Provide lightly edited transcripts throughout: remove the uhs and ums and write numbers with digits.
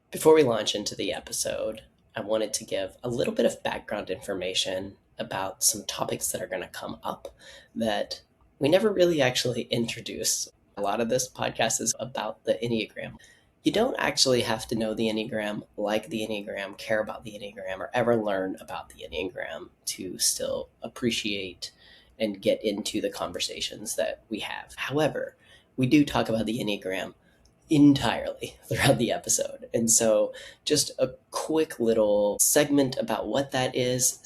Before we launch into the episode, I wanted to give a little bit of background information about some topics that are going to come up that we never really actually introduce. A lot of this podcast is about the Enneagram. You don't actually have to know the Enneagram, like the Enneagram, care about the Enneagram, or ever learn about the Enneagram to still appreciate and get into the conversations that we have. However, we do talk about the Enneagram entirely throughout the episode. And so, just a quick little segment about what that is.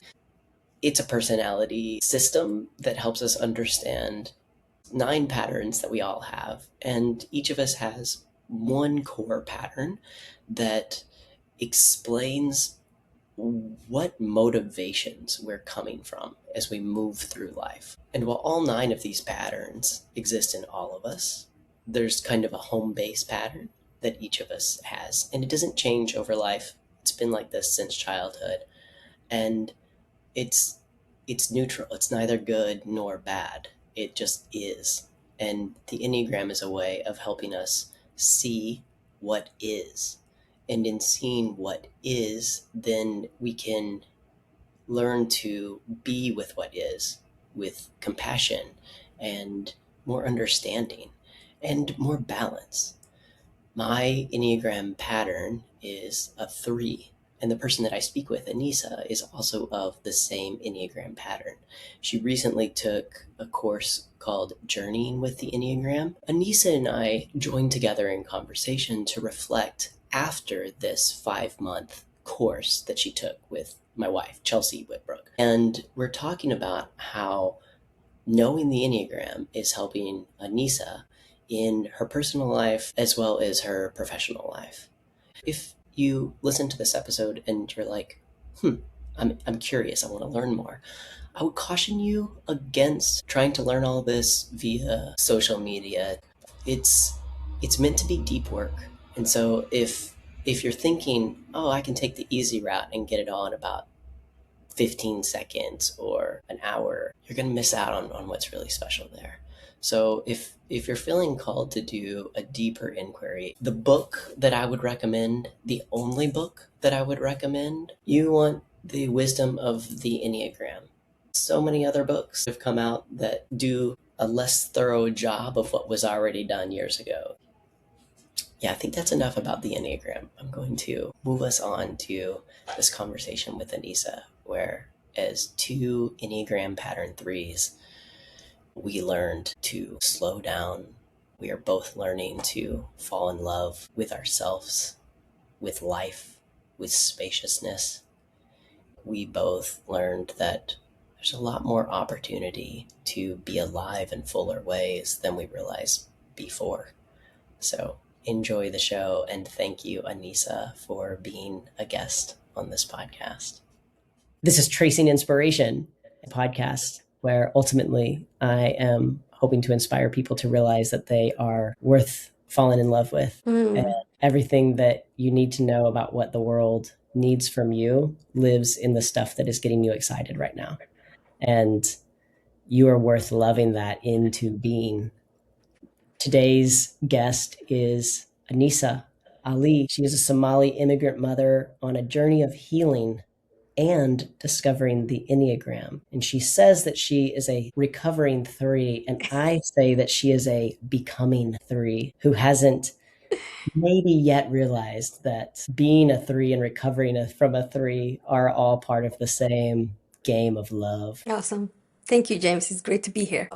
It's a personality system that helps us understand 9 patterns that we all have. And each of us has one core pattern that explains what motivations we're coming from as we move through life. And while all 9 of these patterns exist in all of us, there's kind of a home base pattern that each of us has. And it doesn't change over life. It's been like this since childhood. And it's neutral. It's neither good nor bad. It just is. And the Enneagram is a way of helping us see what is. And in seeing what is, then we can learn to be with what is, with compassion and more understanding and more balance. My Enneagram pattern is a 3. And the person that I speak with, Anissa, is also of the same Enneagram pattern. She recently took a course called Journeying with the Enneagram. Anissa and I joined together in conversation to reflect after this 5-month course that she took with my wife, Chelsea Whitbrook. And we're talking about how knowing the Enneagram is helping Anissa in her personal life as well as her professional life. If you listen to this episode and you're like, I'm curious, I want to learn more, I would caution you against trying to learn all this via social media. It's meant to be deep work. And so if you're thinking, oh, I can take the easy route and get it all in about 15 seconds or an hour, you're going to miss out on what's really special there. So if you're feeling called to do a deeper inquiry, the book that I would recommend, the only book that I would recommend, you want The Wisdom of the Enneagram. So many other books have come out that do a less thorough job of what was already done years ago. Yeah, I think that's enough about the Enneagram. I'm going to move us on to this conversation with Anissa, where as 2 Enneagram pattern 3s, we learned to slow down. We are both learning to fall in love with ourselves, with life, with spaciousness. We both learned that there's a lot more opportunity to be alive in fuller ways than we realized before. So enjoy the show, and thank you, Anissa, for being a guest on this podcast. This is Tracing Inspiration, a podcast where ultimately I am hoping to inspire people to realize that they are worth falling in love with. And everything that you need to know about what the world needs from you lives in the stuff that is getting you excited right now. And you are worth loving that into being. Today's guest is Anissa Ali. She is a Somali immigrant mother on a journey of healing and discovering the Enneagram. And she says that she is a recovering 3, and I say that she is a becoming 3 who hasn't maybe yet realized that being a 3 and recovering from a 3 are all part of the same game of love. Awesome. Thank you, James. It's great to be here.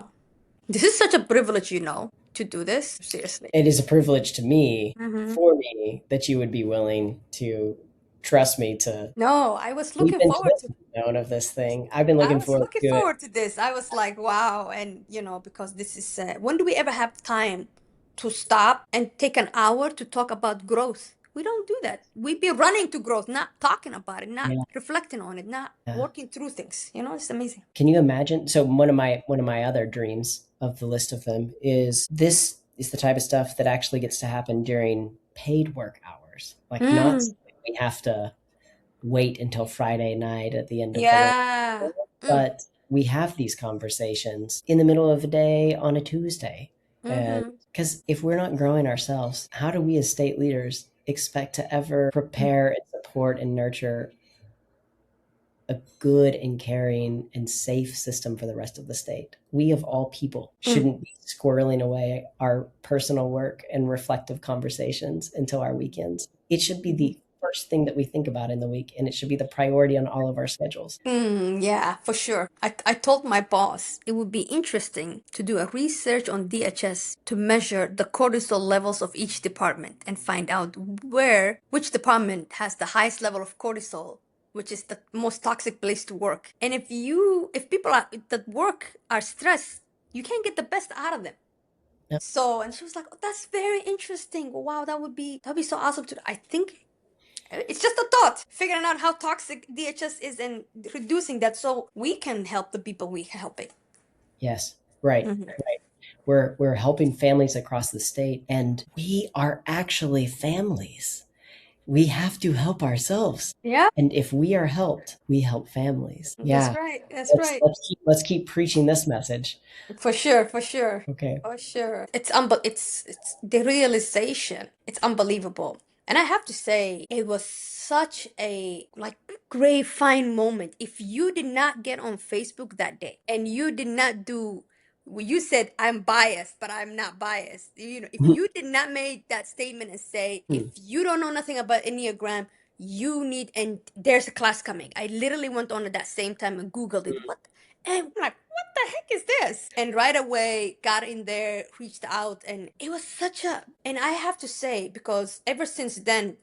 This is such a privilege, to do this. Seriously. It is a privilege to me, for me, that you would be willing to trust me to. No, I was looking forward to of this thing. I've been looking forward to this. I was like, wow. And, because this is, when do we ever have time to stop and take an hour to talk about growth? We don't do that. We be running to growth, not talking about it, not reflecting on it, not working through things. It's amazing. Can you imagine? So one of my other dreams of the list of them is this is the type of stuff that actually gets to happen during paid work hours. Like not we have to wait until Friday night at the end of the week, but we have these conversations in the middle of the day on a Tuesday. And because if we're not growing ourselves, how do we as state leaders expect to ever prepare and support and nurture a good and caring and safe system for the rest of the state. We, of all people, Mm, shouldn't be squirreling away our personal work and reflective conversations until our weekends. It should be mhm. the first thing that we think about in the week, and it should be the priority on all of our schedules. Yeah, for sure. I told my boss it would be interesting to do a research on DHS to measure the cortisol levels of each department and find out which department has the highest level of cortisol, which is the most toxic place to work. And if people are that work are stressed, you can't get the best out of them. Yep. So, and she was like, "Oh, that's very interesting. Wow, that'd be so awesome to." I think it's just a thought, figuring out how toxic DHS is and reducing that so we can help the people we helping. Yes, right. Mhm. We're helping families across the state, and we are actually families. We have to help ourselves. Yeah, And if we are helped, we help families. that's Yeah. right. That's Let's right. let's keep let's keep preaching this message. For sure, for sure. Okay. For sure. It's the realization. It's unbelievable. And I have to say, it was such a like great fine moment. If you did not get on Facebook that day and you did not do well, you said I'm biased, but I'm not biased. You know, if you did not make that statement and say, if Hmm. you don't know nothing about Enneagram, you need and there's a class coming. I literally went on at that same time and Googled it. What and I'm like, what the heck is this? And right away got in there, reached out, and it was such a and I have to say, because ever since then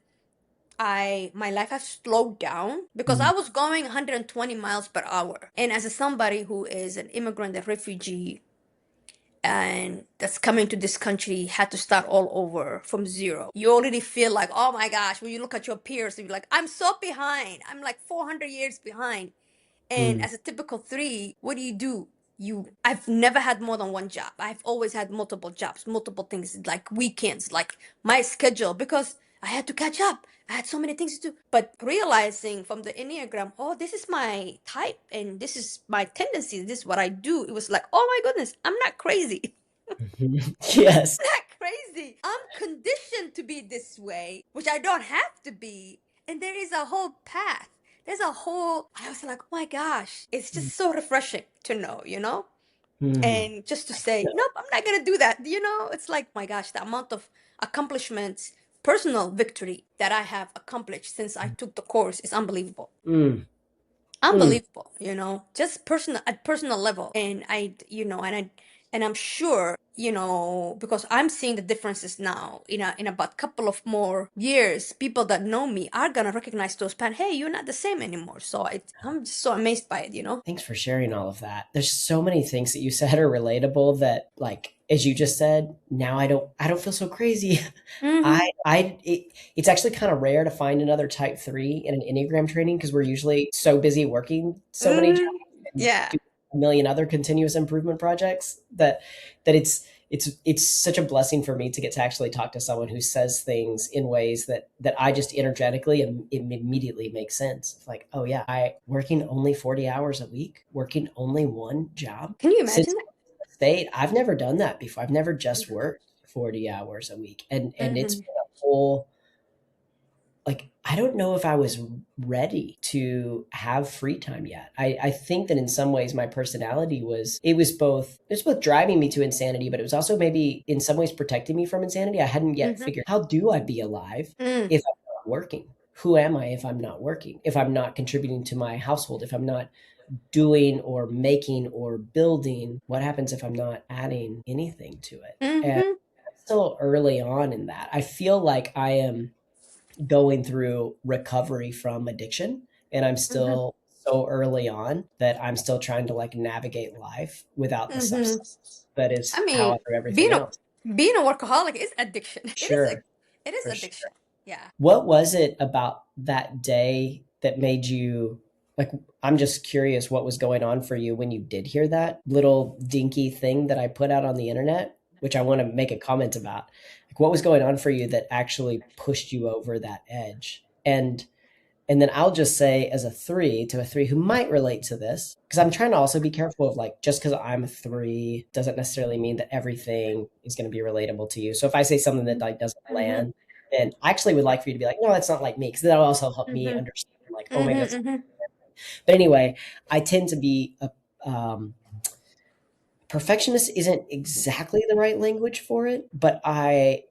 I my life has slowed down because I Mm. was going 120 miles per hour. And as a somebody who is an immigrant and refugee and that's coming to this country had to start all over from zero. You already feel like, oh my gosh, when you look at your peers, you're like, I'm so behind. I'm like 400 years behind. And Mm. as a typical three, what do? I've never had more than one job. I've always had multiple jobs, multiple things, like weekends, like my schedule, because I had to catch up. I had so many things to do. But realizing from the Enneagram, oh, this is my type and this is my tendencies, this is what I do. It was like, oh my goodness, I'm not crazy. Yes. Not crazy. I'm conditioned to be this way, which I don't have to be. And there is a whole path. I was like, oh my gosh, it's just so refreshing to know, you know? Mm. And just to say, nope, I'm not going to do that. You know, it's like, my gosh, the amount of accomplishments, personal victory that I have accomplished since I took the course is unbelievable. Mm. Mm. Unbelievable, just personal at personal level. And I'm sure, because I'm seeing the differences now in about couple of more years, people that know me are gonna recognize those patterns. Hey, you're not the same anymore. So I'm just so amazed by it. Thanks for sharing all of that. There's so many things that you said are relatable that, like, as you just said, now I don't feel so crazy. Mm-hmm. It's actually kind of rare to find another type 3 in an Enneagram training because we're usually so busy working so many jobs Mm-hmm. and Yeah. doing a million other continuous improvement projects that it's such a blessing for me to get to actually talk to someone who says things in ways that I just energetically and it immediately makes sense. It's like, oh yeah, I working only 40 hours a week, working only one job Can you since imagine that? the state. I've never done that before. I've never just worked 40 hours a week. And it's Mm-hmm. been a whole, like, I don't know if I was ready to have free time yet. I think that in some ways my personality it was both driving me to insanity, but it was also maybe in some ways protecting me from insanity. I hadn't yet Mm-hmm. figured, how do I be alive Mm. if I'm not working? Who am I if I'm not working? If I'm not contributing to my household, if I'm not doing or making or building, what happens if I'm not adding anything to it? And Mm-hmm. I'm still early on in that. I feel like I am going through recovery from addiction, and I'm Mm-hmm. still so early on that I'm still trying to, like, navigate life without the Mm-hmm. substance that is I how I mean, do everything being a else. being a workaholic is addiction. Sure, It is for sure. addiction. Yeah. What was it about that day that made you, like, I'm just curious what was going on for you when you did hear that little dinky thing that I put out on the internet, which I want to make a comment about. Like, what was going on for you that actually pushed you over that edge? And then I'll just say, as a 3 to a 3 who might relate to this, because I'm trying to also be careful of, like, just because I'm a 3 doesn't necessarily mean that everything is going to be relatable to you. So if I say something that, like, doesn't Mm-hmm. land, And I actually would like for you to be like, no, that's not like me, because that'll also help me Mm-hmm. understand, like, oh, maybe that's. Mm-hmm. But anyway, I tend to be a um, perfectionist isn't exactly the right language for it, but I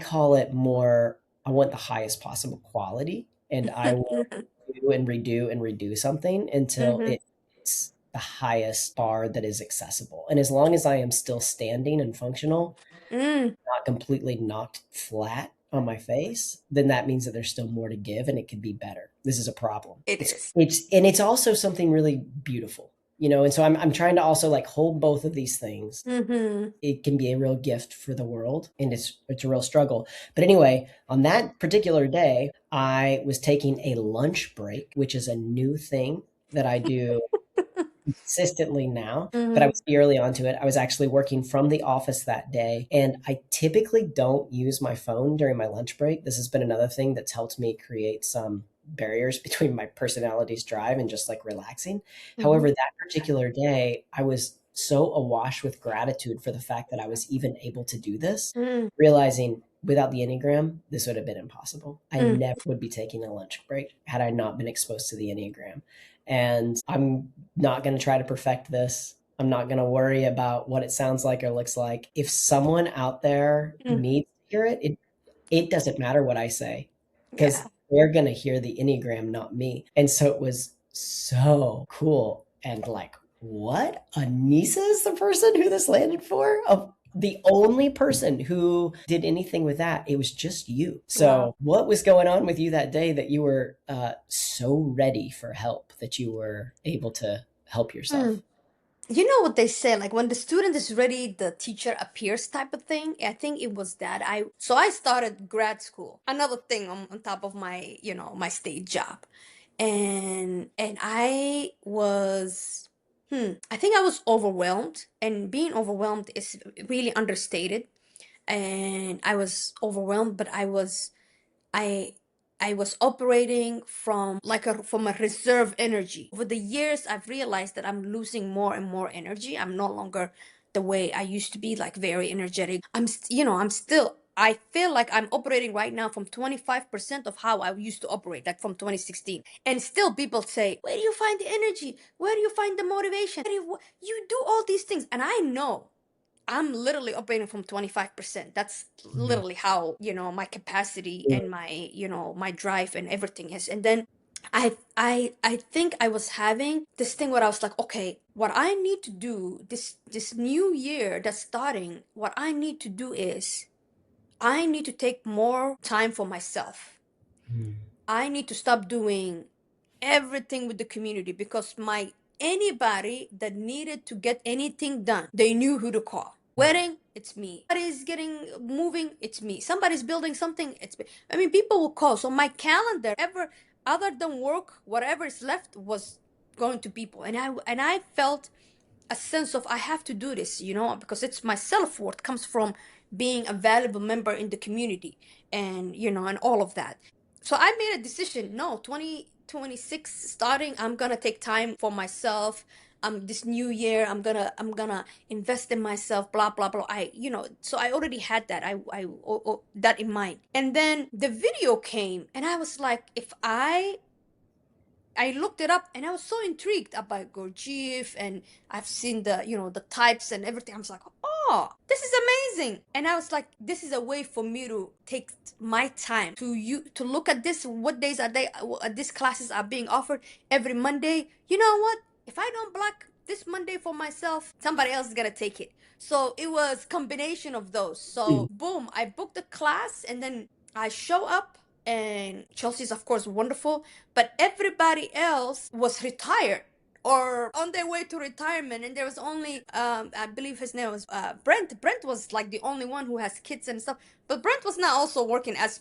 call it more. I want the highest possible quality, and I will Mm-hmm. do and redo something until Mm-hmm. it's the highest bar that is accessible. And as long as I am still standing and functional, Mm. not completely knocked flat on my face, then that means that there's still more to give and it could be better. This is a problem. It is. It's also something really beautiful, and so I'm trying to also like hold both of these things. Mm-hmm. It can be a real gift for the world, and it's a real struggle. But anyway, on that particular day, I was taking a lunch break, which is a new thing that I do consistently now, but I Mm-hmm. was early onto it. I was actually working from the office that day, and I typically don't use my phone during my lunch break. This has been another thing that's helped me create some barriers between my personality's drive and just like relaxing. Mm-hmm. However, that particular day, I was so awash with gratitude for the fact that I was even able to do this, Mm. realizing without the Enneagram, this would have been impossible. I Mm. never would be taking a lunch break had I not been exposed to the Enneagram. And I'm not going to try to perfect this. I'm not going to worry about what it sounds like or looks like. If someone out there Mm. needs to hear it, it doesn't matter what I say, Yeah. because they're going to hear the Enneagram, not me. And so it was so cool. And like, what? Anissa is the person who this landed for? Of the only person who did anything with that, it was just you. Wow. So what was going on with you that day that you were so ready for help that you were able to help yourself? Mm. You know what they say, like when the student is ready, the teacher appears type of thing. I think it was that. I started grad school. Another thing on top of my, my state job. And I was I think I was overwhelmed, and being overwhelmed is really understated. And I was overwhelmed, but I I was operating from a reserve energy. Over the years, I've realized that I'm losing more and more energy. I'm no longer the way I used to be, like very energetic. I'm still. I feel like I'm operating right now from 25% of how I used to operate, like from 2016. And still, people say, "Where do you find the energy? Where do you find the motivation? You do all these things?" And I know I'm literally operating from 25%. That's Mm. literally how, my capacity and my drive and everything is. And then I think I was having this thing where I was like, okay, what I need to do this new year that's starting, what I need to do is I need to take more time for myself. Mm. I need to stop doing everything with the community, because my anybody that needed to get anything done, they knew who to call. Wedding, it's me. Somebody's getting moving, it's me. Somebody's building something, it's me. I mean, people will call. So my calendar, ever other than work, whatever is left was going to people, and I felt a sense of I have to do this, because it's my self-worth comes from being a valuable member in the community, and all of that. So I made a decision. No, 2026 starting, I'm gonna take time for myself. This new year, I'm gonna invest in myself. Blah blah blah. So I already had that. That in mind. And then the video came, and I was like, if I looked it up, and I was so intrigued about Gurdjieff, and I've seen the types and everything. I was like, oh, this is amazing. And I was like, this is a way for me to take my time to look at this. What days are they? These classes are being offered every Monday. You know what? If I don't block this Monday for myself, somebody else is gonna take it. So it was combination of those. Mm. So boom, I booked the class, and then I show up, and Chelsea's of course wonderful, but everybody else was retired or on their way to retirement, and there was only I believe his name was Brent was like the only one who has kids and stuff, but Brent was not also working as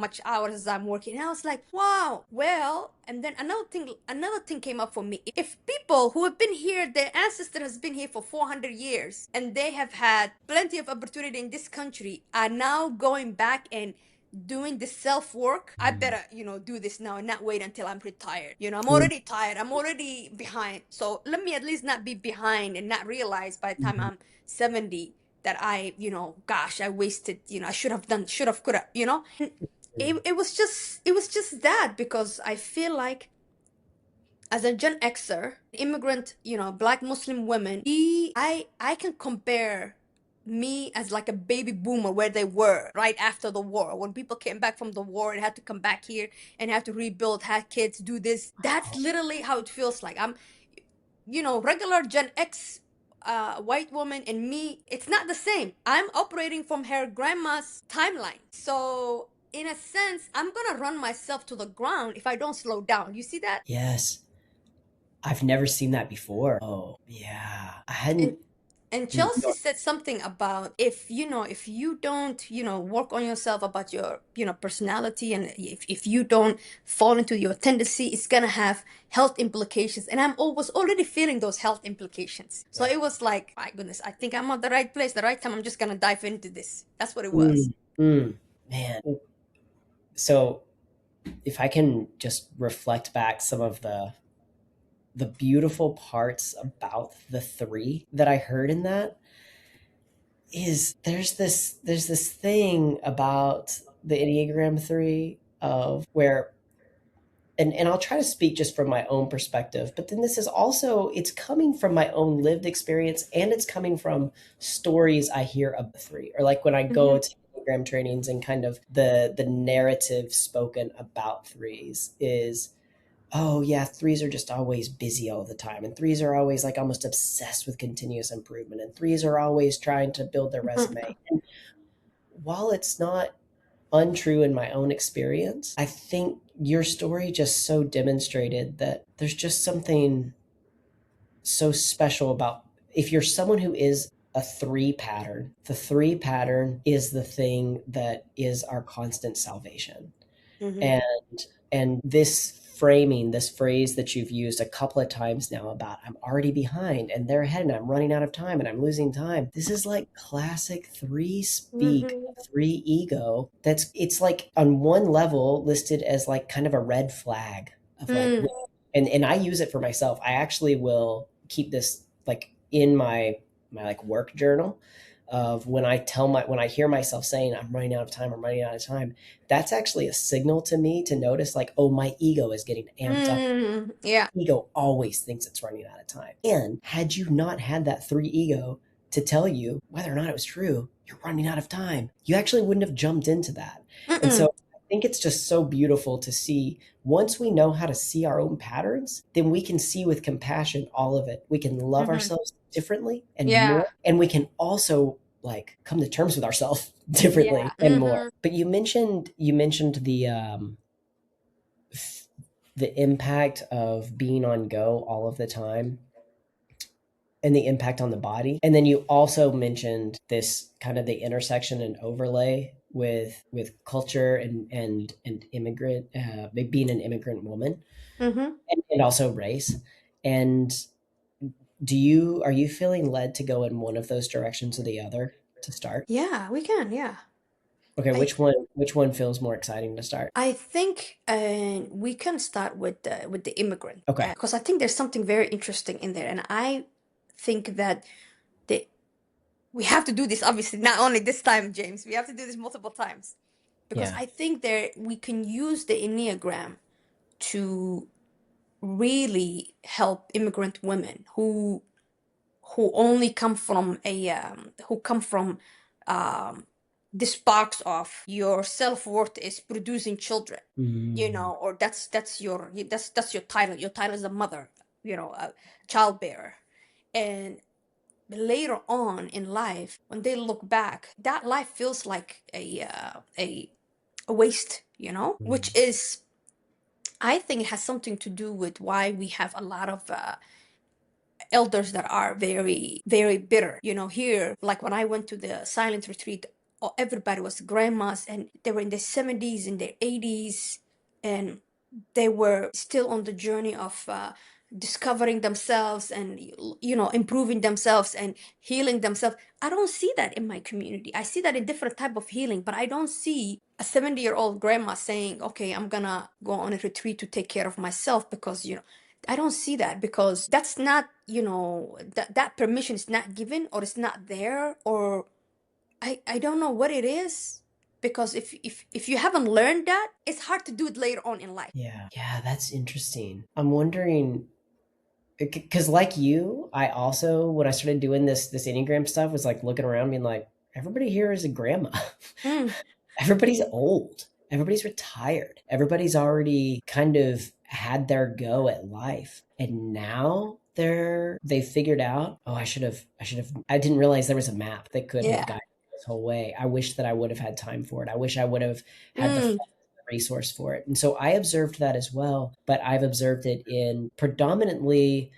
much hours as I'm working. And I was like, wow. Well, and then another thing came up for me. If people who have been here, their ancestor has been here for 400 years, and they have had plenty of opportunity in this country, are now going back and doing the self work, I better, do this now and not wait until I'm retired. I'm Mm. already tired. I'm already behind. So let me at least not be behind and not realize by the time Mm. I'm 70 that gosh, I wasted, I should have done, should have, could have, it was just that, because I feel like as a Gen Xer, immigrant, Black Muslim women, I can compare me as like a baby boomer where they were right after the war. When people came back from the war and had to come back here and have to rebuild, have kids, do this. That's literally how it feels like. I'm, regular Gen X white woman and me, it's not the same. I'm operating from her grandma's timeline. So in a sense, I'm gonna run myself to the ground if I don't slow down. You see that? Yes. I've never seen that before. Oh, yeah. I hadn't. And and Mm, Chelsea said something about, if you don't, work on yourself about your, personality, and if you don't fall into your tendency, it's gonna have health implications. And was already feeling those health implications. So yeah. it was like, my goodness, I think I'm at the right place, the right time. I'm just gonna dive into this. That's what it was. Mm, mm, man. So if I can just reflect back some of the beautiful parts about the three that I heard in that is there's this thing about the Enneagram three of where and I'll try to speak just from my own perspective, but then this is also it's coming from my own lived experience and it's coming from stories I hear of the three. Or like when I go Mm-hmm. to Enneagram trainings and kind of the narrative spoken about threes is oh yeah, threes are just always busy all the time. And threes are always like almost obsessed with continuous improvement. And threes are always trying to build their resume. And while it's not untrue in my own experience, I think your story just so demonstrated that there's just something so special about if you're someone who is a three pattern, the three pattern is the thing that is our constant salvation. Mm-hmm. And this framing, this phrase that you've used a couple of times now about I'm already behind and they're ahead and I'm running out of time and I'm losing time. This is like classic three speak, Mm-hmm. three ego. That's it's like on one level listed as like kind of a red flag of like Mm. and I use it for myself. I actually will keep this like in my like work journal of when I hear myself saying I'm running out of time, I'm running out of time, that's actually a signal to me to notice like, oh, my ego is getting amped up. Mm. Yeah. Ego always thinks it's running out of time. And had you not had that three ego to tell you whether or not it was true, you're running out of time, you actually wouldn't have jumped into that. And so Mm-mm. I think it's just so beautiful to see once we know how to see our own patterns, then we can see with compassion all of it. We can love Mm-hmm. ourselves differently and Yeah. more. And we can also like come to terms with ourselves differently Yeah. and more. Mm-hmm. But you mentioned the impact of being on go all of the time and the impact on the body. And then you also mentioned this kind of the intersection and overlay with culture and immigrant being an immigrant woman Mm-hmm. and also race. And are you feeling led to go in one of those directions or the other to start? Yeah, we can. Yeah. Okay, I which one feels more exciting to start? I think we can start with the immigrant, Okay. because I think there's something very interesting in there, and I think that the we have to do this, obviously not only this time, James. We have to do this multiple times, because Yeah. I think there we can use the Enneagram to really help immigrant women who only come from who come from um, this box of your self-worth is producing children, Mm, or that's your title. Your title is a mother, a childbearer. And later on in life, when they look back, that life feels like a waste, which mm, is, I think it has something to do with why we have a lot of elders that are very, very bitter. Here, like when I went to the silent retreat, everybody was grandmas and they were in their 70s, in their 80s, and they were still on the journey of discovering themselves and improving themselves and healing themselves. I don't see that in my community. I see that in different type of healing, but I don't see a 70-year-old grandma saying, okay, I'm gonna go on a retreat to take care of myself, because I don't see that, because that's not, that permission is not given, or it's not there, or I don't know what it is, because if you haven't learned that, it's hard to do it later on in life. Yeah. Yeah, that's interesting. I'm wondering because like you, I also when I started doing this Enneagram stuff was like looking around being like, everybody here is a grandma. Mm, Everybody's old. Everybody's retired. Everybody's already kind of had their go at life. And now they figured out, oh, I didn't realize there was a map that could have yeah. guided me this whole way. I wish that I would have had time for it. I wish I would have had the Mm, resource for it. And so I observed that as well, but I've observed it in predominantly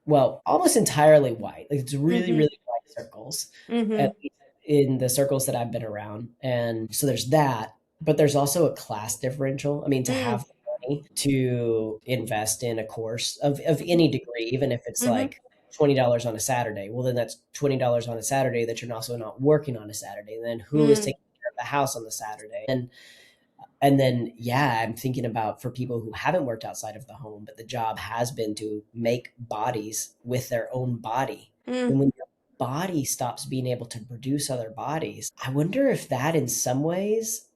well, almost entirely white. Like it's really, mm-hmm, really white circles, at mm-hmm, least in the circles that I've been around. And so there's that, but there's also a class differential. I mean, to mm, have the money to invest in a course of any degree, even if it's mm-hmm, like $20 on a Saturday, well, then that's $20 on a Saturday that you're also not working on a Saturday. And then who is mm, taking care of the house on the Saturday? And then, yeah, I'm thinking about for people who haven't worked outside of the home, but the job has been to make bodies with their own body. mm, And when your body stops being able to produce other bodies, I wonder if that in some ways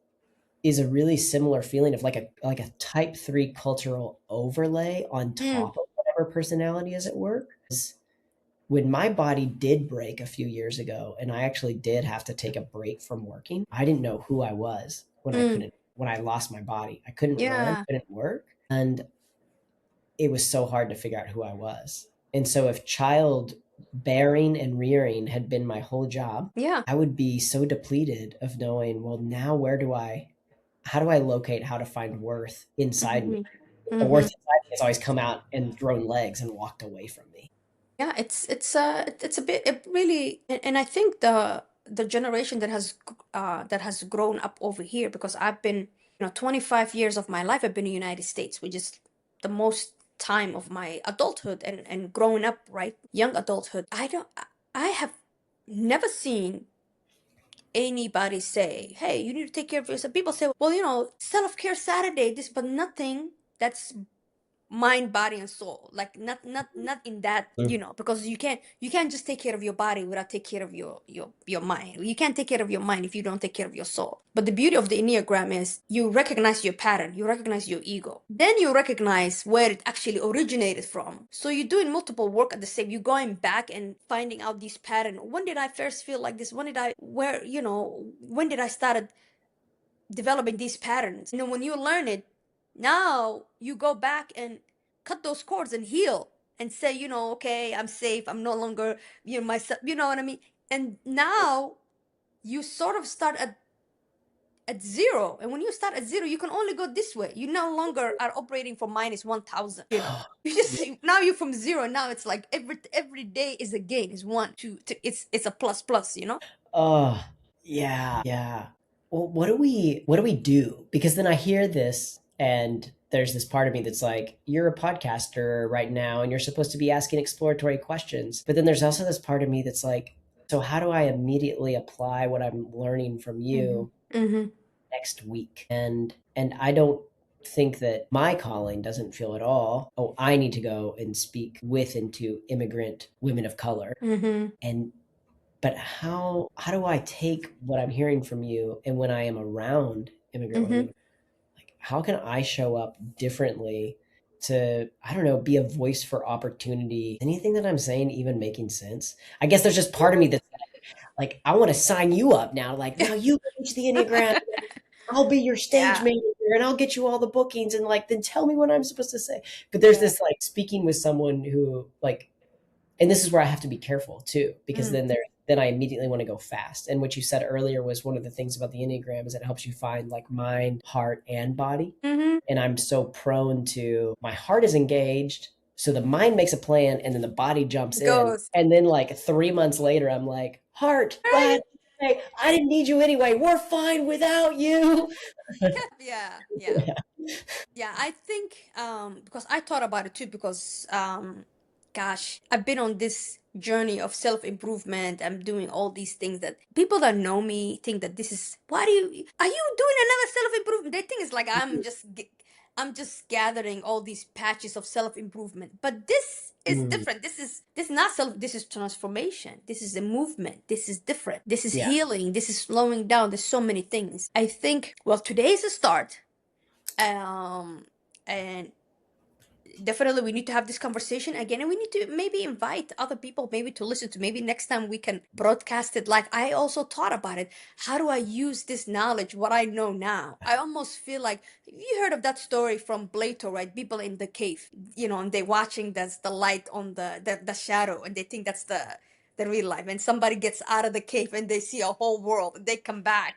is a really similar feeling of like a type 3 cultural overlay on mm, top of whatever personality is at work. When my body did break a few years ago and I actually did have to take a break from working, I didn't know who I was mm. when I lost my body. I couldn't run, Yeah, couldn't work, and it was so hard to figure out who I was. And so if child bearing and rearing had been my whole job, yeah. I would be so depleted of knowing, well, now how do I locate how to find worth inside me? Mm-hmm, The worth mm-hmm. inside me has always come out and thrown legs and walked away from me. Yeah, it's a bit, it really, and I think the generation that has grown up over here, because I've been, 25 years of my life I've been in the United States, which is the most time of my adulthood and growing up, right? Young adulthood. I have never seen anybody say, "Hey, you need to take care of yourself." People say, "Well, self-care Saturday, this," but nothing that's mind, body, and soul. Like not in that, Mm. because you can't just take care of your body without take care of your mind. You can't take care of your mind if you don't take care of your soul. But the beauty of the Enneagram is you recognize your pattern, you recognize your ego, then you recognize where it actually originated from. So you're doing multiple work at the same, you're going back and finding out these pattern. When did I first feel like this? When did I started developing these patterns? When you learn it, now you go back and cut those cords and heal and say, okay, I'm safe. I'm no longer, myself. You know what I mean? And now you sort of start at zero. And when you start at zero, you can only go this way. You no longer are operating from minus 1,000. You just now you're from zero. Now it's like every day is a gain. Is one, two, it's a plus plus. Oh, yeah, yeah. Well, what do we do? Because then I hear this and there's this part of me that's like, you're a podcaster right now and you're supposed to be asking exploratory questions. But then there's also this part of me that's like, so how do I immediately apply what I'm learning from Mm-hmm. you Mm-hmm. next week? And I don't think that my calling doesn't feel at all, oh, I need to go and speak with and to immigrant women of color. Mm-hmm. And but how do I take what I'm hearing from you and when I am around immigrant Mm-hmm. women, like how can I show up differently to, I don't know, be a voice for opportunity? Anything that I'm saying even making sense? I guess there's just part of me that's like I want to sign you up now. Like now you teach the Enneagram. I'll be your stage Yeah. manager and I'll get you all the bookings and like then tell me what I'm supposed to say. But there's Yeah. this like speaking with someone who like and this is where I have to be careful too, because Mm. then I immediately want to go fast. And what you said earlier was one of the things about the Enneagram is it helps you find like mind, heart, and body. Mm-hmm. And I'm so prone to my heart is engaged. So the mind makes a plan and then the body jumps in. Goes. And then like 3 months later, I'm like, heart, Right. body, hey, I didn't need you anyway. We're fine without you. Yeah. Yeah. Yeah. I think because I thought about it too, because gosh, I've been on this journey of self-improvement. I'm doing all these things that people that know me think that this is, why are you doing another self-improvement? They think it's like I'm just gathering all these patches of self-improvement. But this is Mm, different. This is not self, this is transformation. This is a movement. This is different. This is yeah. healing. This is slowing down. There's so many things. I think, well, today is a start. And definitely we need to have this conversation again, and we need to maybe invite other people maybe to listen to. Maybe next time we can broadcast it live. I also thought about it. How do I use this knowledge, what I know now? I almost feel like, you heard of that story from Plato, right? People in the cave, and they're watching, that's the light on the shadow, and they think that's the real life, and somebody gets out of the cave and they see a whole world and they come back.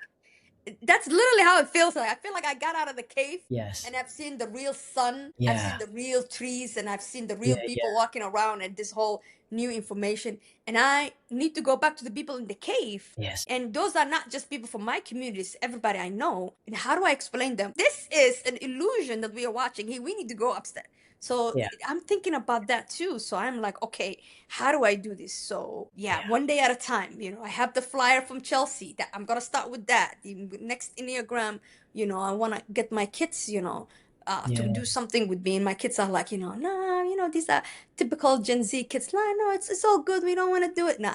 That's literally how it feels like. I feel like I got out of the cave Yes. and I've seen the real sun, I've seen Yeah. the real trees, and I've seen the Yeah. real people Yeah. walking around and this whole new information. And I need to go back to the people in the cave. Yes. And those are not just people from my communities, everybody I know. And how do I explain them? This is an illusion that we are watching. Hey, we need to go upstairs. So Yeah. I'm thinking about that too. So I'm like, okay, how do I do this? So yeah, Yeah. one day at a time. I have the flyer from Chelsea that I'm gonna start with that. The next Enneagram, I wanna get my kids, to Yeah. do something with me. And my kids are like, no, these are typical Gen Z kids. No, it's all good. We don't want to do it. No,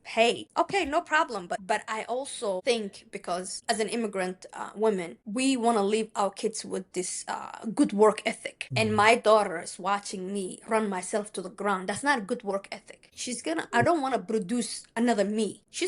hey, okay, no problem. But I also think, because as an immigrant woman, we want to leave our kids with this good work ethic. And Mm. my daughter is watching me run myself to the ground. That's not a good work ethic. I don't want to produce another me. She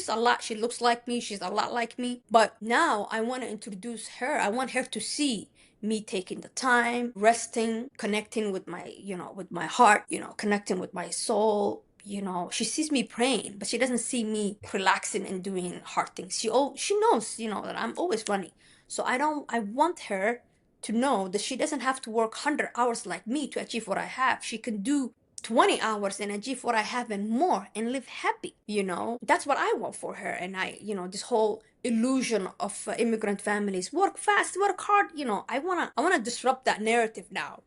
looks like me. She's a lot like me. But now I want to introduce her. I want her to see me taking the time, resting, connecting with my heart, connecting with my soul. She sees me praying, but she doesn't see me relaxing and doing hard things. She knows, that I'm always running. So I want her to know that she doesn't have to work 100 hours like me to achieve what I have. She can do 20 hours and achieve what I have and more and live happy. That's what I want for her. And this whole illusion of immigrant families, work fast, work hard. I want to disrupt that narrative now.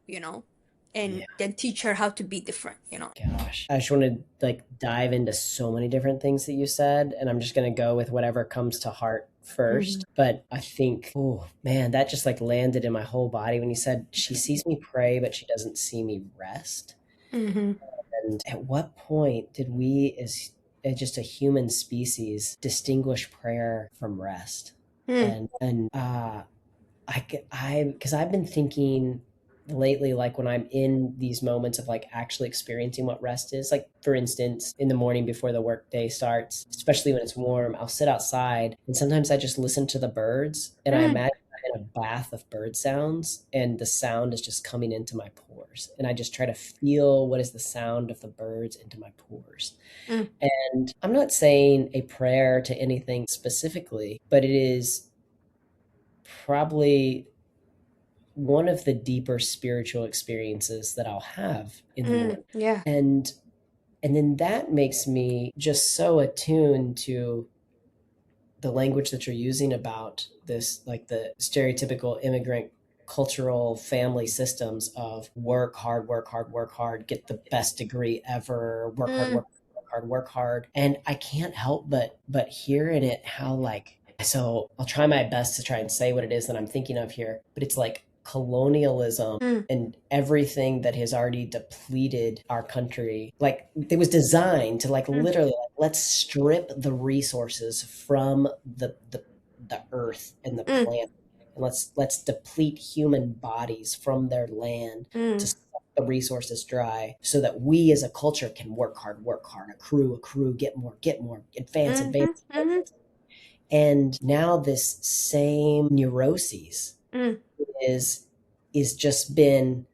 And Yeah. then teach her how to be different. Gosh. I just want to like dive into so many different things that you said, and I'm just going to go with whatever comes to heart Mm-hmm. first. But I think, oh man, that just like landed in my whole body when you said she sees me pray, but she doesn't see me rest. Mm-hmm. And at what point did we, as just a human species, distinguish prayer from rest? Mm, And because I've been thinking lately, like when I'm in these moments of like actually experiencing what rest is, like for instance, in the morning before the workday starts, especially when it's warm, I'll sit outside and sometimes I just listen to the birds and I mm, imagine I'm in a bath of bird sounds and the sound is just coming into my pores. And I just try to feel what is the sound of the birds into my pores. mm, And I'm not saying a prayer to anything specifically, but it is probably one of the deeper spiritual experiences that I'll have in the morning. yeah. And and then that makes me just so attuned to the language that you're using about this, like the stereotypical immigrant cultural family systems of work hard, work hard, work hard, get the best degree ever, work hard, Mm, work hard, work hard. And I can't help but hear in it how like, so I'll try my best to try and say what it is that I'm thinking of here, but it's like colonialism mm, and everything that has already depleted our country. Like it was designed to like mm, literally like, let's strip the resources from the earth and the mm, planet, and let's deplete human bodies from their land to mm, suck the resources dry so that we as a culture can work hard, accrue, get more, advance, mhm, advance, mhm, advance. And now this same neuroses mm, is just been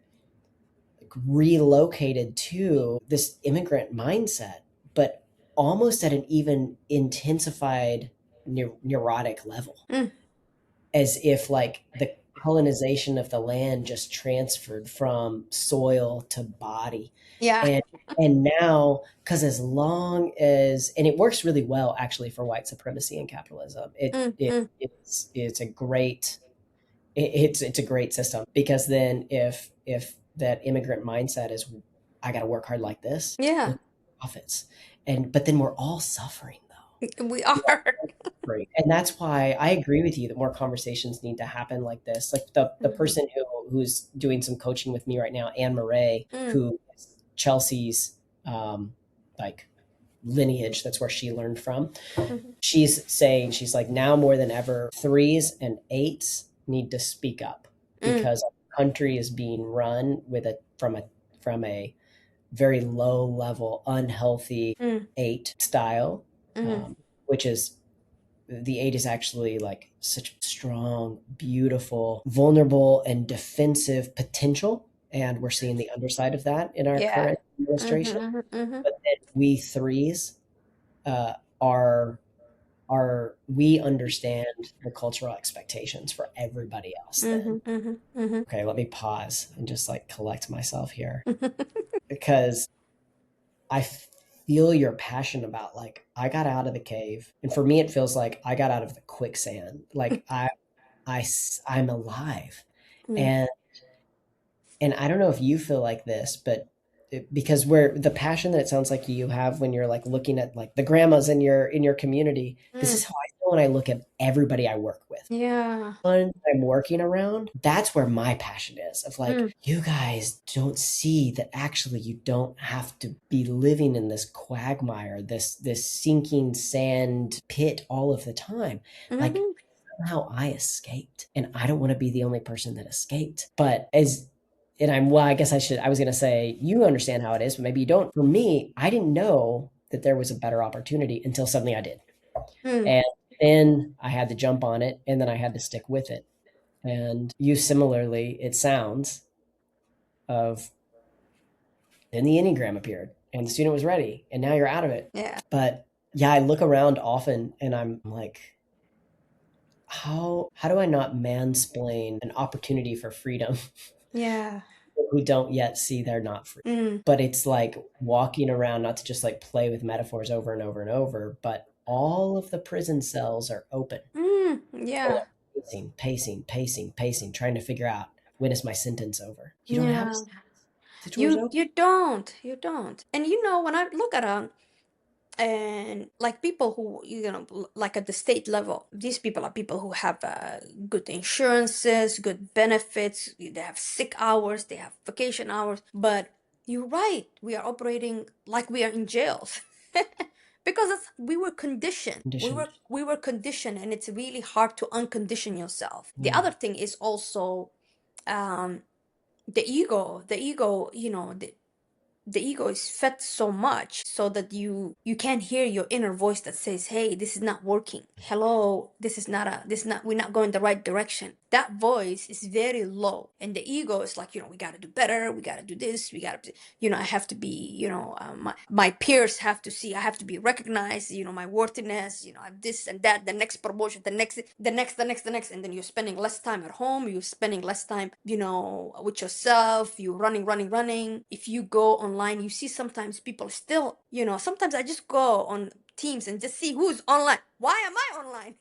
relocated to this immigrant mindset, but almost at an even intensified neurotic level, mm. as if like the colonization of the land just transferred from soil to body. Yeah. And and now, because as long as, and it works really well actually for white supremacy and capitalism, Mm, mm, it's a great, it's a great system, because then if that immigrant mindset is I got to work hard like this, yeah. well, profits. And but then we're all suffering though. We We're all are. suffering. And that's why I agree with you that more conversations need to happen like this. Like the Mhm. person who's doing some coaching with me right now, Anne Murray, Mm, who Chelsea's like lineage, that's where she learned from. Mhm. She's saying, she's like, now more than ever, threes and eights need to speak up Mm. because our country is being run with a from a very low level, unhealthy Mm. eight style, Mhm. which is the eight is actually like such strong, beautiful, vulnerable, and defensive potential. And we're seeing the underside of that in our Yeah. current Mhm. administration. Mhm. Mhm. But then we threes uh, are we understand the cultural expectations for everybody else then. Mhm. Mhm. Mhm. Okay, let me pause and just like collect myself here because I feel your passion about like I got out of the cave, and for me it feels like I got out of the quicksand. Like I'm alive, Mm. and I don't know if you feel like this, but because we're the passion that it sounds like you have when you're like looking at like the grandmas in your community. This Mm. is how I feel when I look at everybody I work with. Yeah. One I'm working around, that's where my passion is of like, Mm. you guys don't see that actually you don't have to be living in this quagmire, this sinking sand pit all of the time. Like Mhm. somehow I escaped and I don't want to be the only person that escaped. But as and I'm well, I guess I was gonna say you understand how it is, but maybe you don't. For me, I didn't know that there was a better opportunity until suddenly I did. Mm. And then I had to jump on it and then I had to stick with it. And you similarly, it sounds, of then the Enneagram appeared and the student was ready and now you're out of it. Yeah. But yeah, I look around often and I'm like, how do I not mansplain an opportunity for freedom Yeah. who don't yet see they're not free? Mm. But it's like walking around, not to just like play with metaphors over and over and over, but all of the prison cells are open. Mm. And Yeah. I'm pacing, trying to figure out when is my sentence over. You don't have a Yeah. sentence. The door's You open. you don't. You don't. And you know, when I look at and like people who like at the state level, these people are people who have good insurances, good benefits, they have sick hours, they have vacation hours. But you're right, we are operating like we are in jails. Because we were conditioned, Conditioned. we were conditioned, and it's really hard to uncondition yourself. The Mm. other thing is also um the ego, the ego is fed so much so that you can't hear your inner voice that says, hey, this is not working. Hello, this is not we're not going the right direction. That voice is very low, and the ego is like, we got to do better, we got to do this, we got to, I have to be, my peers have to see, I have to be recognized, my worthiness, this and that, the next promotion, the next, and then you're spending less time at home, you're spending less time, with yourself, you running. If you go online, you see sometimes people still, sometimes I just go on Teams and just see who's online. Why am I online?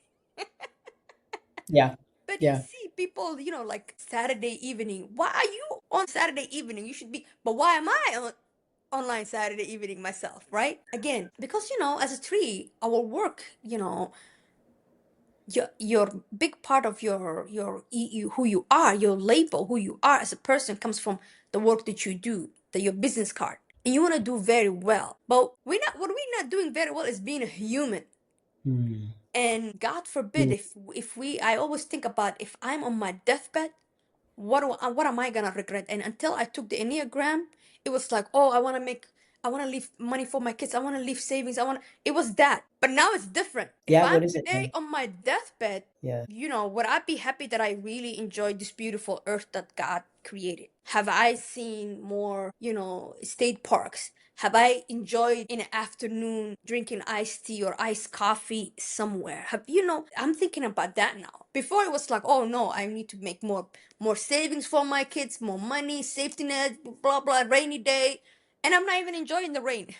Yeah. But you Yeah. see people, like Saturday evening. Why are you on Saturday evening? You should be, but why am I online Saturday evening myself, right? Again, because as a tree, our work, your big part of who you are, your label, who you are as a person, comes from the work that you do, your business card, and you want to do very well. But we're not doing very well is being a human. Mm. And God forbid, Mm. if we I always think about, if I'm on my deathbed, what am I gonna regret? And until I took the Enneagram, it was like, oh, I want to leave money for my kids, I want to leave savings, it was that. But now it's different. If Yeah. I'm What is it today now? on my deathbed, Yeah. would I be happy that I really enjoyed this beautiful earth that God created? Have I seen more, state parks? Have I enjoyed in the afternoon drinking iced tea or iced coffee somewhere? I'm thinking about that now. Before it was like, oh no, I need to make more savings for my kids, more money, safety net, blah blah, rainy day. And I'm not even enjoying the rain,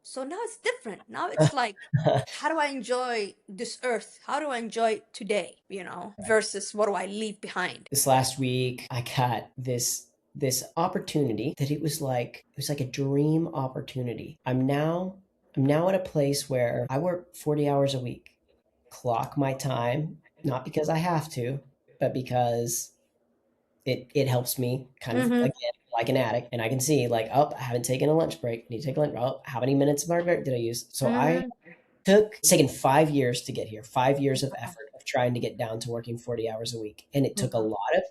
So now it's different. Now it's like, how do I enjoy this earth? How do I enjoy today, versus what do I leave behind? This last week, I got this opportunity that it was like a dream opportunity. I'm now at a place where I work 40 hours a week, clock my time, not because I have to, but because it helps me kind of Mm-hmm. again. like an addict, and I can see like, oh, I haven't taken a lunch break. I need to take a lunch. Oh, how many minutes of my break did I use? So Mm-hmm. it's taken 5 years to get here, 5 years of effort of trying to get down to working 40 hours a week. And it took a Wow. lot of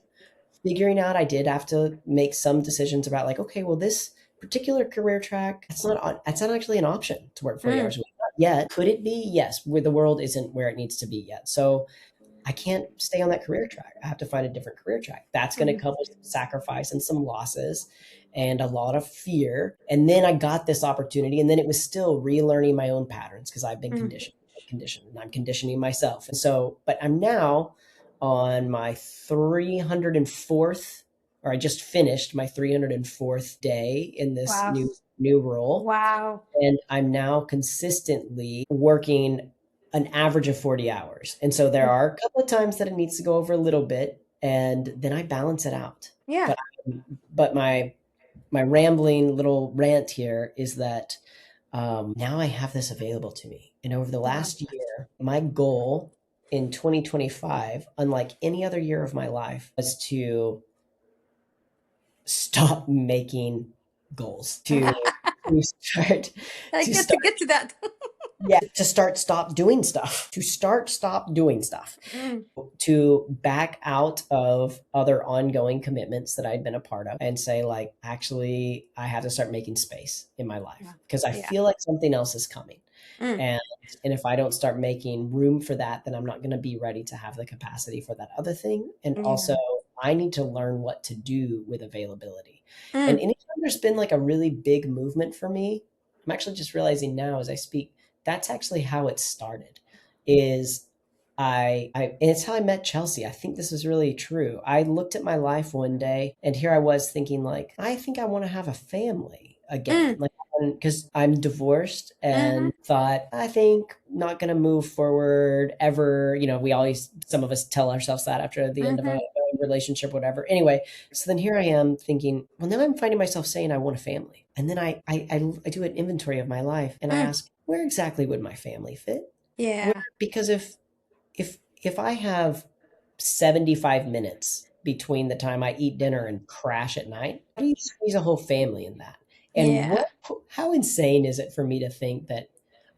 figuring out. I did have to make some decisions about like, okay, well, this particular career track, that's not actually an option to work 40 Mm, hours a week. Not yet. Could it be? Yes, where the world isn't where it needs to be yet. So I can't stay on that career track. I have to find a different career track. That's going to mm, come with some sacrifice and some losses and a lot of fear. And then I got this opportunity, and then it was still relearning my own patterns because I've been mm. conditioned, and I'm conditioning myself. And so, but I'm now on my 304th, or I just finished my 304th day in this Wow. new role, Wow. and I'm now consistently working an average of 40 hours. And so there Mm. are a couple of times that it needs to go over a little bit, and then I balance it out. Yeah. But but my rambling little rant here is that now I have this available to me. And over the Wow. last year, my goal in 2025, unlike any other year of my life, was to stop making goals, to start I to get to start get to that. yeah, to stop doing stuff, to stop doing stuff, Mm, to back out of other ongoing commitments that I'd been a part of and say like, actually, I have to start making space in my life yeah. because I Yeah. feel like something else is coming. Mm, And and if I don't start making room for that, then I'm not going to be ready to have the capacity for that other thing. And also, yeah. I need to learn what to do with availability. And Mm, anytime there's been like a really big movement for me, I'm actually just realizing now as I speak, that's actually how it started. Is I and it's how I met Chelsea. I think this is really true. I looked at my life one day and here I was thinking like, I think I want to have a family again. mm, Like because I'm divorced mm-hmm, and thought, I think not going to move forward ever. You know, we always, some of us tell ourselves that after the end of mm-hmm, a relationship, whatever. Anyway, so then here I am thinking, well, now I'm finding myself saying I want a family. And then I do an inventory of my life and I mm. ask, where exactly would my family fit? Where, Yeah. because if I have 75 minutes between the time I eat dinner and crash at night, how do you squeeze a whole family in that? And Yeah. how insane is it for me to think that,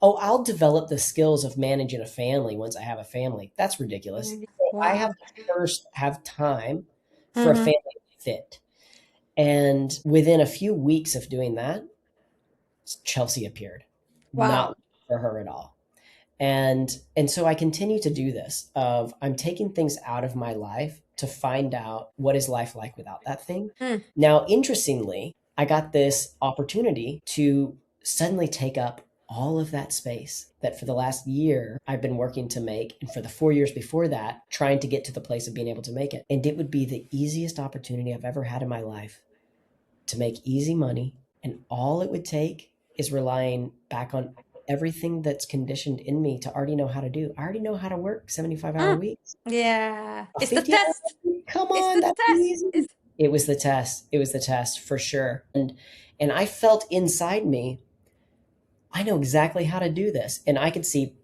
oh, I'll develop the skills of managing a family once I have a family? That's ridiculous. So I have Wow. to first have time for a Mm-hmm. family to fit. And within a few weeks of doing that, Chelsea appeared. Wow. Not for her at all. And so I continue to do this of I'm taking things out of my life to find out what is life like without that thing. Mm, Now, interestingly, I got this opportunity to suddenly take up all of that space that for the last year I've been working to make, and for the 4 years before that trying to get to the place of being able to make it. And it would be the easiest opportunity I've ever had in my life to make easy money. And all it would take is relying back on everything that's conditioned in me to already know how to do. I already know how to work 75-hour mm. weeks. Yeah. A It's the 50-hour test. week? Come It's on, the that's test. easy. It's It was the test. It was the test for sure. And I felt inside me, I know exactly how to do this. And I could see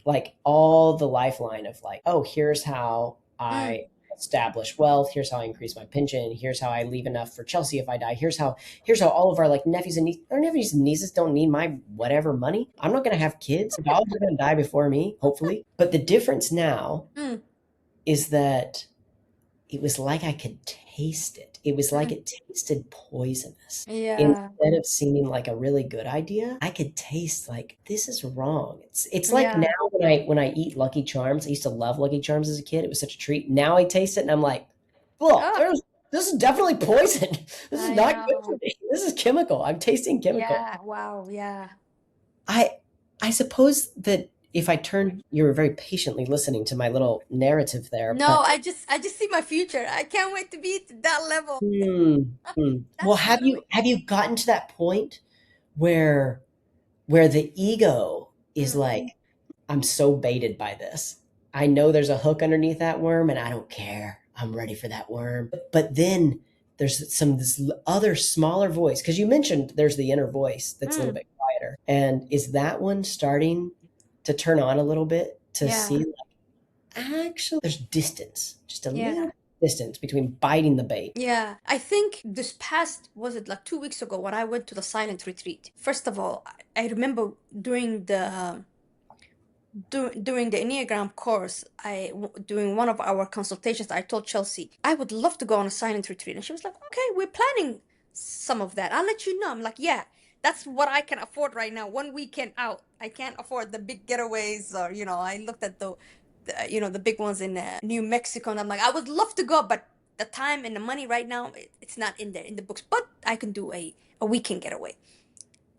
like all the lifeline of like, oh, here's how mm, I establish wealth. Here's how I increase my pension. Here's how I leave enough for Chelsea if I die. Here's how all of our like nephews and nieces, our nephews and nieces don't need my whatever money. I'm not going to have kids. They're all going to die before me, hopefully. But the difference now mm, is that it was like I could taste it. It was like mm. it tasted poisonous. Yeah. Instead of seeming like a really good idea, I could taste like this is wrong. It's like now Yeah. when I eat Lucky Charms, I used to love Lucky Charms as a kid. It was such a treat. Now I taste it and I'm like, well, Oh, this is definitely poison. This is I not good for know. me. This is chemical. I'm tasting chemical. Yeah. Wow. Yeah. I I suppose that if I turn, you were very patiently listening to my little narrative there, No, but I just see my future. I can't wait to be to that level. Well, That's really have you gotten to that point where the ego is mm, like, I'm so baited by this. I know there's a hook underneath that worm and I don't care. I'm ready for that worm. But then there's this other smaller voice because you mentioned there's the inner voice that's a little mm, bit quieter. And is that one starting to turn on a little bit to see yeah. like actually there's distance, just a Yeah. little. distance between biting the bait. Yeah, I think this past, was it like 2 weeks ago when I went to the silent retreat? First of all, I remember during during the Enneagram course, doing one of our consultations, I told Chelsea I would love to go on a silent retreat, and she was like, "Okay, we're planning some of that. I'll let you know." I'm like, "Yeah, that's what I can afford right now. One weekend out. I can't afford the big getaways, or I looked at the big ones in New Mexico, and I'm like, I would love to go, but the time and the money right now, it's not in there in the books. But I can do a weekend getaway."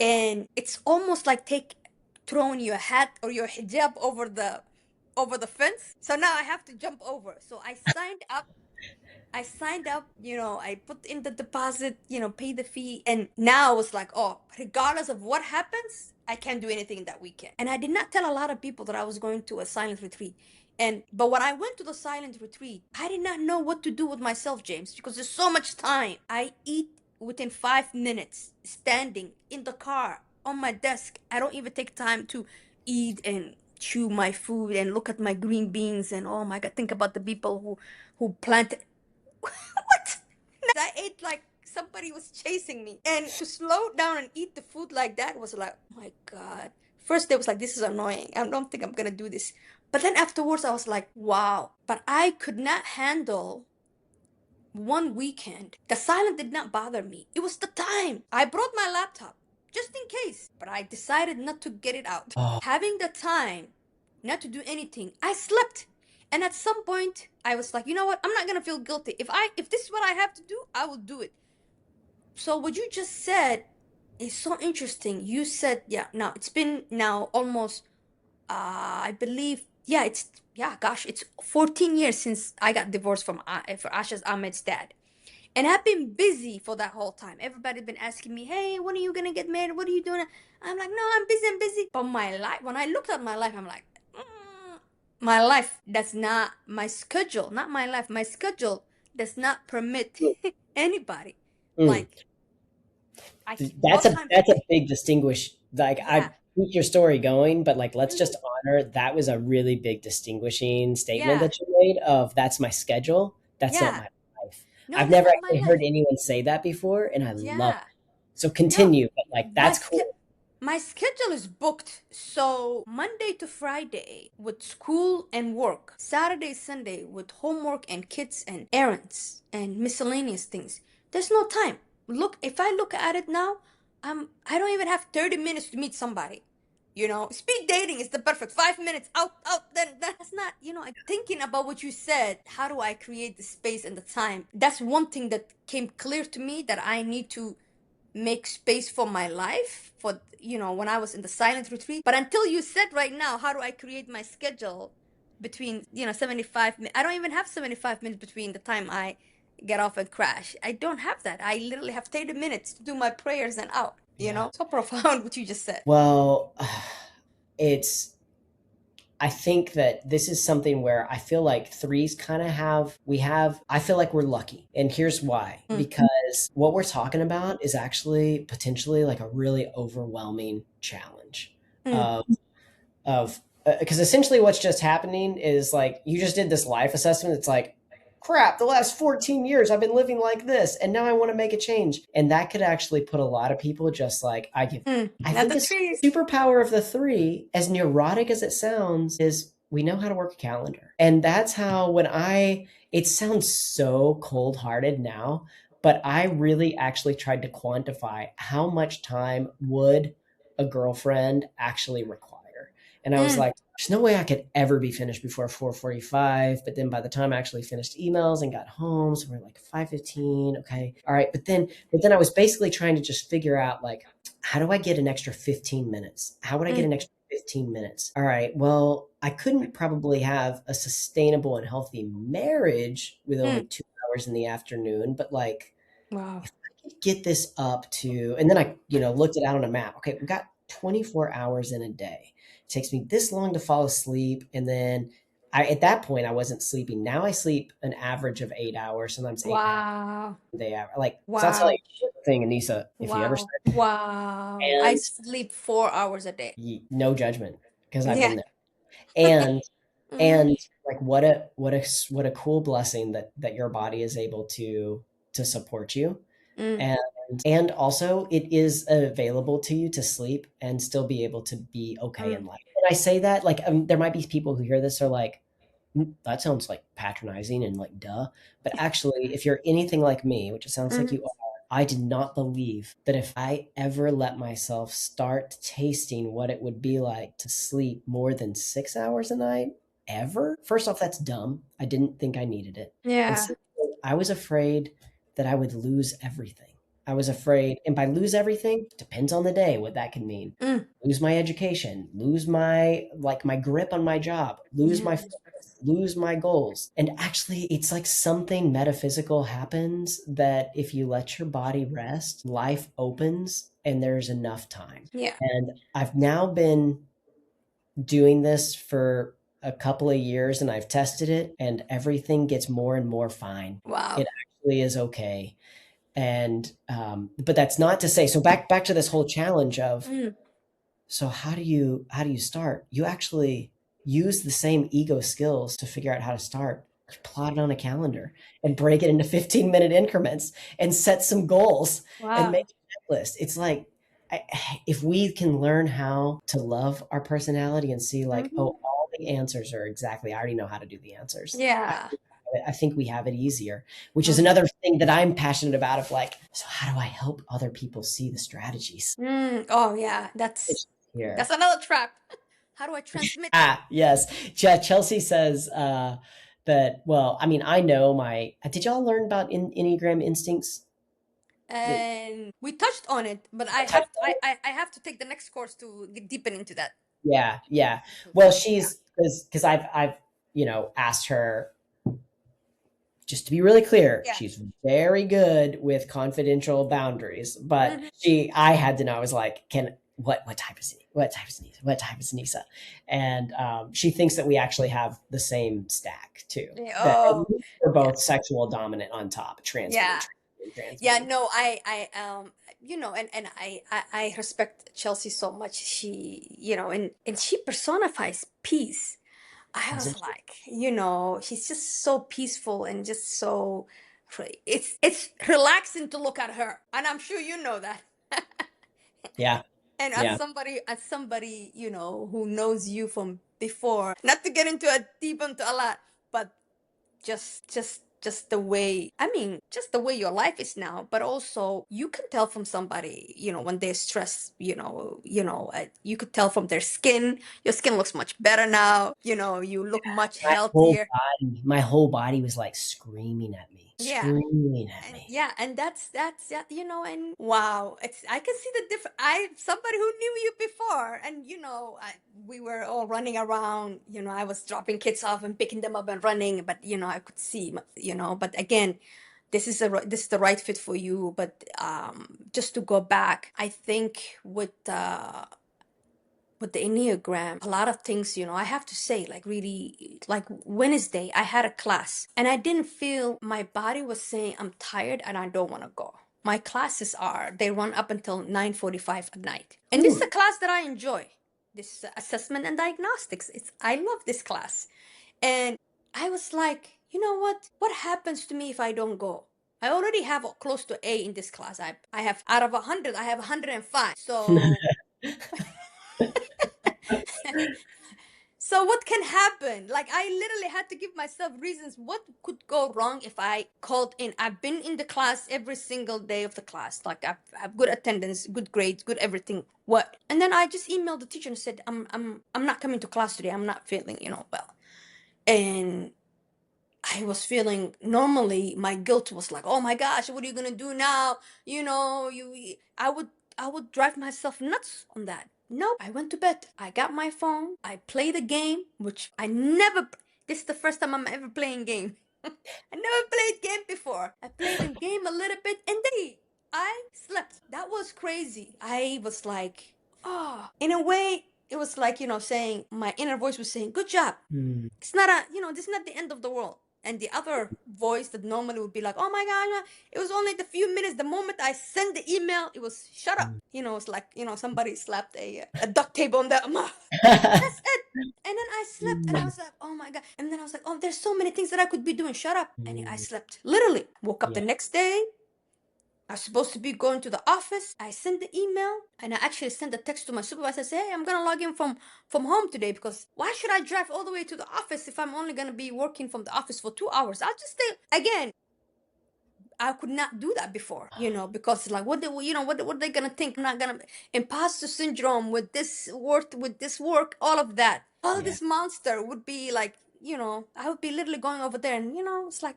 And it's almost like take throwing your hat or your hijab over the fence. So now I have to jump over. So I signed up, I put in the deposit, pay the fee, and now it's like, oh, regardless of what happens, I can't do anything that weekend. And I did not tell a lot of people that I was going to a silent retreat. But when I went to the silent retreat, I did not know what to do with myself, James, because there's so much time. I eat within 5 minutes, standing in the car on my desk. I don't even take time to eat and chew my food and look at my green beans and, oh my God, think about the people who planted. What? I ate like somebody was chasing me. And to slow down and eat the food like that was like, oh my God. First, they was like, this is annoying. I don't think I'm going to do this. But then afterwards, I was like, wow. But I could not handle one weekend. The silence did not bother me. It was the time. I brought my laptop just in case, but I decided not to get it out. Oh, Having the time not to do anything, I slept. And at some point, I was like, you know what? I'm not gonna feel guilty. If this is what I have to do, I will do it. So what you just said is so interesting. You said, yeah, now it's been now almost I believe, yeah, gosh, it's 14 years since I got divorced for Asha's Ahmed's dad. And I've been busy for that whole time. Everybody's been asking me, hey, when are you gonna get married? What are you doing? I'm like, no, I'm busy, I'm busy. But my life, when I looked at my life, I'm like, my life does not, my schedule, not my life, my schedule does not permit anybody. mm. Like, all That's a time for that's a me. big distinguish. Like I Yeah, keep your story going, but like let's hmm, just honor that was a really big distinguishing statement yeah, that you made of that's my schedule. That's not yeah. my life. No, I've that's never not my actually heard life. anyone say that before, and I love Yeah. it. So No, continue, but like my that's sch- cool. my schedule is booked. So Monday to Friday with school and work. Saturday, Sunday with homework and kids and errands and miscellaneous things. There's no time. Look, if I look at it now, I don't even have 30 minutes to meet somebody. Speed dating is the perfect 5 minutes out, out. Then that's not, I'm thinking about what you said. How do I create the space and the time? That's one thing that came clear to me that I need to make space for my life for when I was in the silent retreat. But until you said right now, how do I create my schedule between 75 minutes? I don't even have 75 minutes between the time I get off and crash. I don't have that. I literally have 30 minutes to do my prayers and out. Yeah. So profound what you just said. Well, it's I think that this is something where I feel like threes kind of I feel like we're lucky. And here's why. Mm, Because what we're talking about is actually potentially like a really overwhelming challenge mm, of, because essentially what's just happening is like you just did this life assessment. It's like, crap, the last 14 years I've been living like this and now I want to make a change. And that could actually put a lot of people just like, I give. I not think the a trees. superpower of the three, as neurotic as it sounds, is we know how to work a calendar. And that's how it sounds so cold hearted now, but I really actually tried to quantify how much time would a girlfriend actually require. And I was Mm, like, there's no way I could ever be finished before 4:45. But then by the time I actually finished emails and got home, so we're like 5:15. Okay. All right. But then I was basically trying to just figure out like, how do I get an extra 15 minutes? How would I get mm, an extra 15 minutes? All right. Well, I couldn't probably have a sustainable and healthy marriage with only mm. 2 hours in the afternoon, but like Wow. if I could get this up to, and then I, looked it out on a map. Okay, we got 24 hours in a day. It takes me this long to fall asleep. And then at that point, I wasn't sleeping. Now I sleep an average of 8 hours, sometimes 8.5 Wow. day hour. Like, so I'll tell you Wow. a thing, Anissa, if you ever Wow. start, Wow. I and sleep 4 hours a day. no judgment because I've Yeah. been there. And Mm-hmm. And like what a cool blessing that your body is able to support you. Mm, And also it is available to you to sleep and still be able to be okay mm, in life. And I say that like there might be people who hear this are like, "Mm, that sounds like patronizing and like duh." But actually, if you're anything like me, which it sounds like mm, you are, I did not believe that if I ever let myself start tasting what it would be like to sleep more than 6 hours a night, ever. First off, that's dumb. I didn't think I needed it. And yeah. second, I was afraid that I would lose everything. I was afraid, and by lose everything, depends on the day what that can mean. Mm, Lose my education, lose my like my grip on my job, lose yeah. my focus, lose my goals. And actually, it's like something metaphysical happens that if you let your body rest, life opens and there's enough time. Yeah. And I've now been doing this for a couple of years and I've tested it and everything gets more and more fine. Wow. It actually is okay. And but that's not to say, so back to this whole challenge of, Mm, so how do you start? You actually use the same ego skills to figure out how to start. You plot it on a calendar and break it into 15-minute increments and set some goals and make wow. a checklist. It's like I, if we can learn how to love our personality and see like, Hmm. oh, all the answers are exactly, I already know how to do the answers. Yeah. I think we have it easier, which is Mm, another thing that I'm passionate about of like, so how do I help other people see the strategies? mm. Oh, yeah. That's It's here. another trap. How do I transmit that? Ah, yes. Chelsea says that, well, I mean, I know my, did y'all learn about Enneagram instincts? That And we touched on it, but I touch have to, I have to take the next course to get deepen into that. Yeah, yeah. Because Well, yeah. she's, because I've, asked her, just to be really clear, Yeah. she's very good with confidential boundaries, but Hmm. I had to know, I was like, what type is Nisa? What type is Nisa? And she thinks that we actually have the same stack too. Yeah. That Oh, we're yeah. both sexual dominant on top, transmitting, Yeah. transmitting, Yeah, transmitting. no, and I respect Chelsea so much. She, and she personifies peace. I Doesn't was she? like, she's just so peaceful and just so it's relaxing to look at her. And I'm sure you know that. Yeah, And yeah. as somebody, who knows you from before, not to get into a deep into a lot, but just the way, I mean, just the way your life is now, but also you can tell from somebody, when they're stressed, you could tell from their skin. Your skin looks much better now, you look much healthier. My whole body was like screaming at me, Yeah. screaming at And me. yeah, and that's yeah, and wow, it's I can see the difference. I somebody who knew you before, and we were all running around. I was dropping kids off and picking them up and running, but I could see, But again, this is the right fit for you. But just to go back, I think with the Enneagram, a lot of things, I have to say, like really, like Wednesday, I had a class and I didn't feel my body was saying, I'm tired and I don't want to go. My classes they run up until 9:45 at night. And this is a Ooh. class that I enjoy. This assessment and diagnostics. I love this class. And I was like, you know what? What happens to me if I don't go? I already have close to A in this class. I have out of 100, I have 105. So So what can happen? Like I literally had to give myself reasons what could go wrong if I called in. I've been in the class every single day of the class. Like I've good attendance, good grades, good everything. What? And then I just emailed the teacher and said, I'm not coming to class today. I'm not feeling, well. And I was feeling normally my guilt was like, oh my gosh, what are you gonna do now? I would drive myself nuts on that. Nope. I went to bed. I got my phone. I played a game, which I never. This is the first time I'm ever playing game. I never played game before. I played a game a little bit, and then I slept. That was crazy. I was like, oh, in a way, it was like saying my inner voice was saying, "Good job." Hmm. It's not this is not the end of the world. And the other voice that normally would be like, oh my God, it was only the few minutes. The moment I sent the email, it was shut up. It's like, somebody slapped a duct tape on the mouth. That's it. And then I slept and I was like, oh my God. And then I was like, oh, there's so many things that I could be doing. Shut up. And I slept. Literally. Woke up the Yeah. next day. I was supposed to be going to the office. I sent the email and I actually sent a text to my supervisor. Say, hey, I'm gonna log in from home today because why should I drive all the way to the office if I'm only gonna be working from the office for 2 hours? I'll just stay. Again, I could not do that before, because like what they, what are they gonna think? I'm not gonna imposter syndrome with this work, all of that, all of Yeah. this monster would be like, I would be literally going over there, and it's like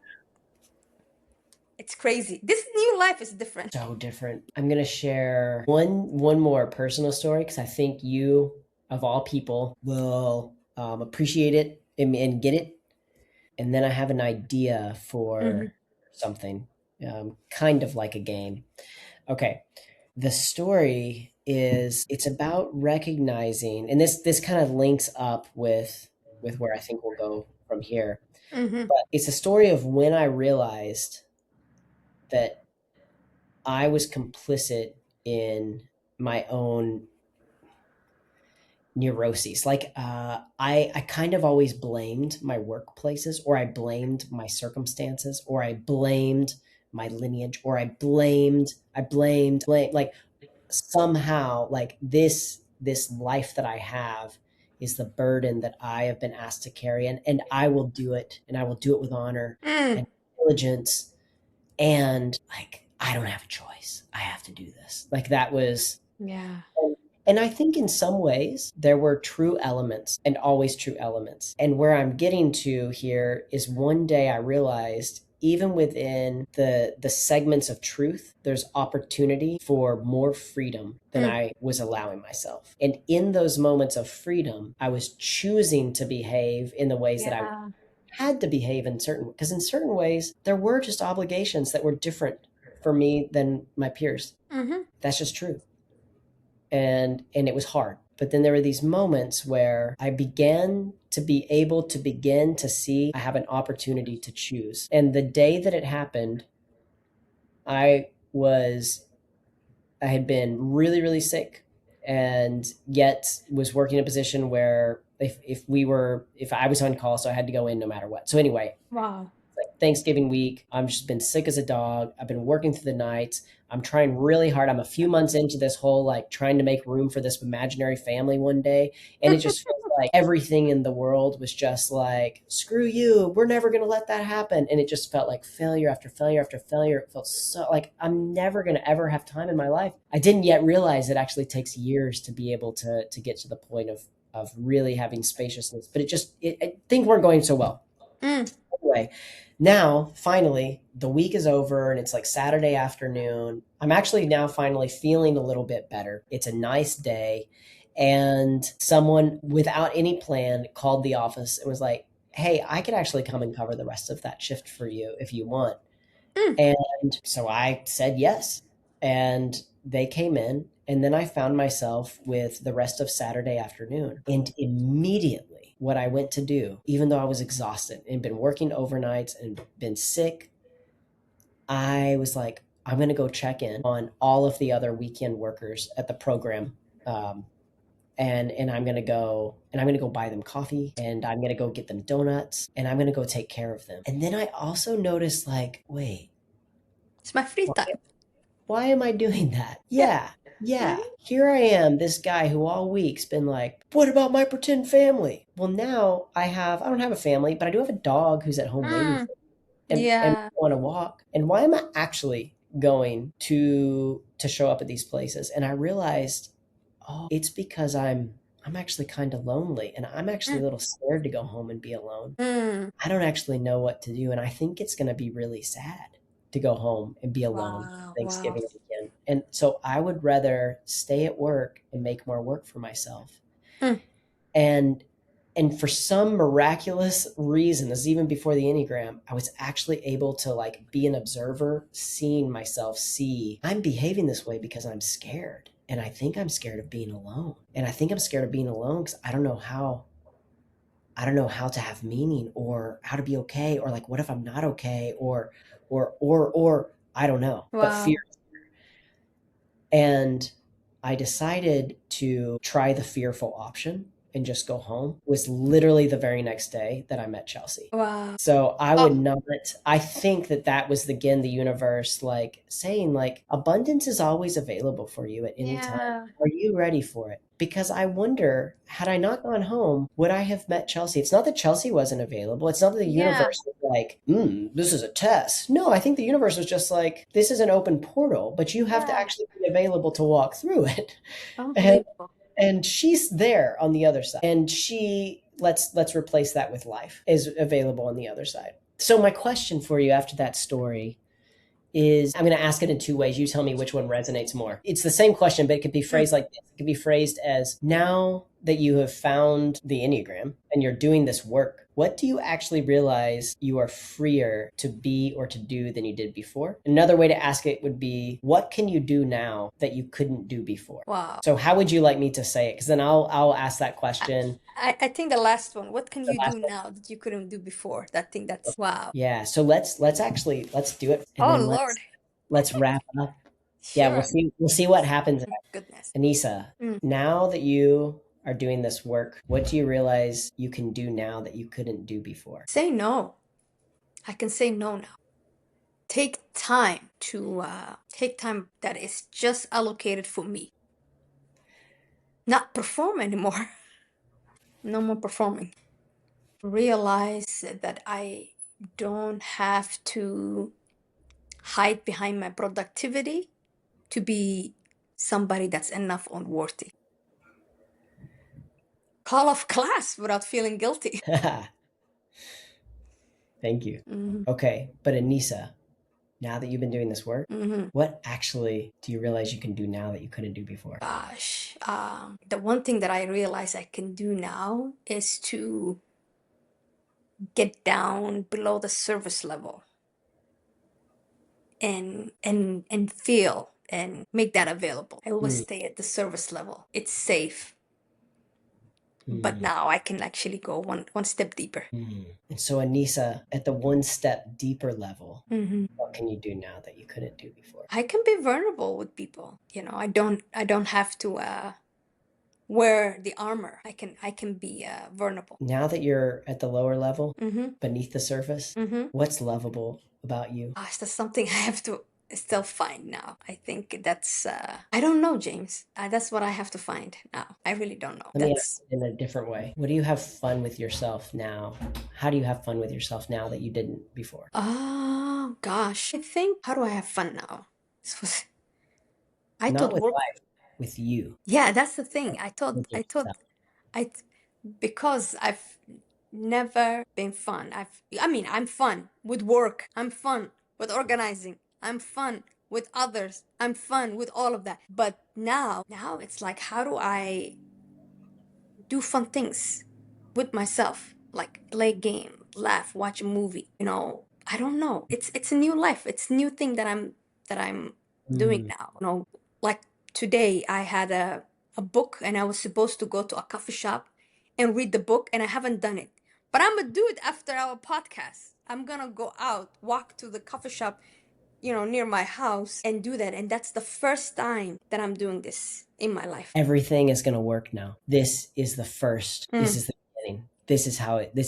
it's crazy. This new life is different. So different. I'm gonna share one more personal story because I think you, of all people, will appreciate it and get it. And then I have an idea Mm-hmm. for something, kind of like a game. Okay, the story is it's about recognizing, and this kind of links up with where I think we'll go from here. Mm-hmm. But it's a story of when I realized that I was complicit in my own neuroses. Like I kind of always blamed my workplaces, or I blamed my circumstances, or I blamed my lineage, or I blamed like somehow like this life that I have is the burden that I have been asked to carry, and I will do it, and I will do it with honor Mm. and diligence, and like I don't have a choice. I have to do this. Like that was, Yeah. and I think in some ways there were true elements and always true elements. And where I'm getting to here is one day I realized even within the segments of truth, there's opportunity for more freedom than Mm. I was allowing myself. And in those moments of freedom, I was choosing to behave in the ways that I Yeah. had to behave in certain, because in certain ways there were just obligations that were different for me than my peers. Mm-hmm. That's just true. And it was hard, but then there were these moments where I began to be able to begin to see I have an opportunity to choose. And the day that it happened, i was I had been really, really sick, and yet was working in a position where if I was on call, so I had to go in no matter what. So anyway, Wow. like Thanksgiving week, I've just been sick as a dog. I've been working through the nights. I'm trying really hard. I'm a few months into this whole like trying to make room for this imaginary family one day. And it just feels like everything in the world was just like, screw you. We're never going to let that happen. And it just felt like failure after failure after failure. It felt so like I'm never going to ever have time in my life. I didn't yet realize it actually takes years to be able to get to the point of really having spaciousness. But things weren't going so well. Mm. Anyway, now finally the week is over and it's like Saturday afternoon. I'm actually now finally feeling a little bit better. It's a nice day. And someone without any plan called the office and was like, hey, I could actually come and cover the rest of that shift for you if you want. Mm. And so I said yes. And they came in. And then I found myself with the rest of Saturday afternoon. And immediately, what I went to do, even though I was exhausted and been working overnights and been sick, I was like, I'm going to go check in on all of the other weekend workers at the program. And I'm going to go buy them coffee, and I'm going to go get them donuts, and I'm going to go take care of them. And then I also noticed like, wait, It's my free time. why am I doing that? Yeah. Yeah. Yeah. Mm-hmm. Here I am, this guy who all week's been like, what about my pretend family? Well, now I don't have a family, but I do have a dog who's at home waiting Mm. for me, and Yeah. want to walk. And why am I actually going to show up at these places? And I realized, oh, it's because I'm actually kind of lonely, and I'm actually a Mm. little scared to go home and be alone. Mm. I don't actually know what to do, and I think it's going to be really sad to go home and be alone Wow. Wow. Thanksgiving weekend. And so I would rather stay at work and make more work for myself. Mm. And for some miraculous reason, this is even before the Enneagram, I was actually able to like be an observer, seeing myself see I'm behaving this way because I'm scared. And I think I'm scared of being alone. And I think I'm scared of being alone because I don't know how I don't know how to have meaning or how to be okay, or like, what if I'm not okay? Or I don't know, but fear. Wow. And I decided to try the fearful option and just go home. It was literally the very next day that I met Chelsea. Wow. So I would Oh, not, I think that that was again the universe like saying, like, abundance is always available for you at any time. yeah. Are you ready for it? Because I wonder, had I not gone home, would I have met Chelsea? It's not that Chelsea wasn't available. It's not that the Yeah. universe was like, this is a test. No, I think the universe was just like, this is an open portal, but you have to Yeah. actually be available to walk through it. And Unbelievable. and she's there on the other side, and she, let's replace that with life, is available on the other side. So my question for you after that story is, I'm going to ask it in two ways. You tell me which one resonates more. It's the same question, but it could be Mm. phrased like this. It could be phrased as, now that you have found the Enneagram and you're doing this work, what do you actually realize you are freer to be or to do than you did before? Another way to ask it would be, what can you do now that you couldn't do before? Wow. So how would you like me to say it? Because then I'll ask that I, question. I think the last one. What can The you last do now that you couldn't do before? That thing that's one. wow. Yeah. So let's actually let's do it, and Oh then Lord. let's wrap up. Yeah, Sure. we'll see what happens. Goodness. Anissa, Mm. now that you are doing this work, what do you realize you can do now that you couldn't do before? Say no. I can say no now. Take time that is just allocated for me. Not perform anymore. No more performing. Realize that I don't have to hide behind my productivity to be somebody that's enough and worthy. Call off class without feeling guilty. Thank you. Hmm. Okay, but Anissa, now that you've been doing this work, Hmm. what actually do you realize you can do now that you couldn't do before? Gosh, the one thing that I realize I can do now is to get down below the surface level and feel and make that available. I always Mm, stay at the surface level. It's safe, but mm, now I can actually go one step deeper. mm. And so, Anissa, at the one step deeper level, Hmm. what can you do now that you couldn't do before? I can be vulnerable with people. I don't have to wear the armor. I can be vulnerable. Now that you're at the lower level, Mm-hmm. beneath the surface, Mm-hmm. what's lovable about you? Gosh, that's something I have to still find now. I think that's I don't know, James. That's what I have to find now. I really don't know. Let me ask That's it in a different way. What do you have fun with yourself now? How do you have fun with yourself now that you didn't before? oh gosh. I think how do I have fun now? This was I Not thought with work. life, with you, Yeah, that's the thing. I thought with I thought yourself. I because I've never been fun. I mean, I'm fun with work. I'm fun with organizing. I'm fun with others. I'm fun with all of that. But now it's like how do I do fun things with myself? Like play a game, laugh, watch a movie. I don't know. It's a new life. It's a new thing that I'm doing Mm, now. Like today I had a book and I was supposed to go to a coffee shop and read the book and I haven't done it. But I'm gonna do it after our podcast. I'm gonna go out, walk to the coffee shop, near my house and do that. And that's the first time that I'm doing this in my life. everything is going to work now. This is the first. This Mm. is the beginning. This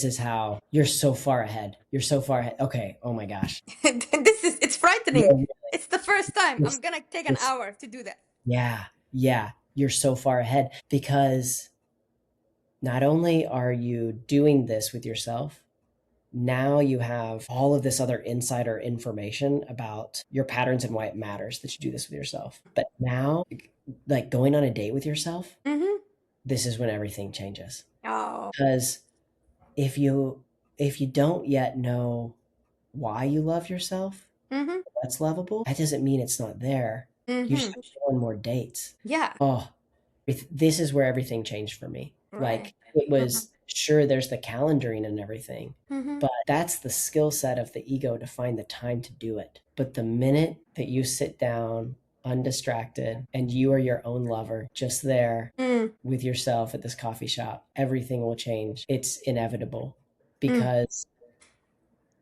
is how you're so far ahead. You're so far ahead. Okay. Oh my gosh. It's frightening. You're, It's the first time. you're, I'm gonna take an you're, hour to do that. yeah. Yeah. You're so far ahead because not only are you doing this with yourself, now you have all of this other insider information about your patterns and why it matters that you do this with yourself. But now, like going on a date with yourself, Mm-hmm. this is when everything changes. Oh. Because if you don't yet know why you love yourself, Mm-hmm. that's lovable, that doesn't mean it's not there. You Mm-hmm. just have to go on more dates. Yeah. Oh, this is where everything changed for me. Right. Like, it Mm-hmm. was, sure, there's the calendaring and everything, Mm-hmm. but that's the skill set of the ego to find the time to do it. But the minute that you sit down undistracted, and you are your own lover, just there Mm, with yourself at this coffee shop, everything will change. It's inevitable mm, because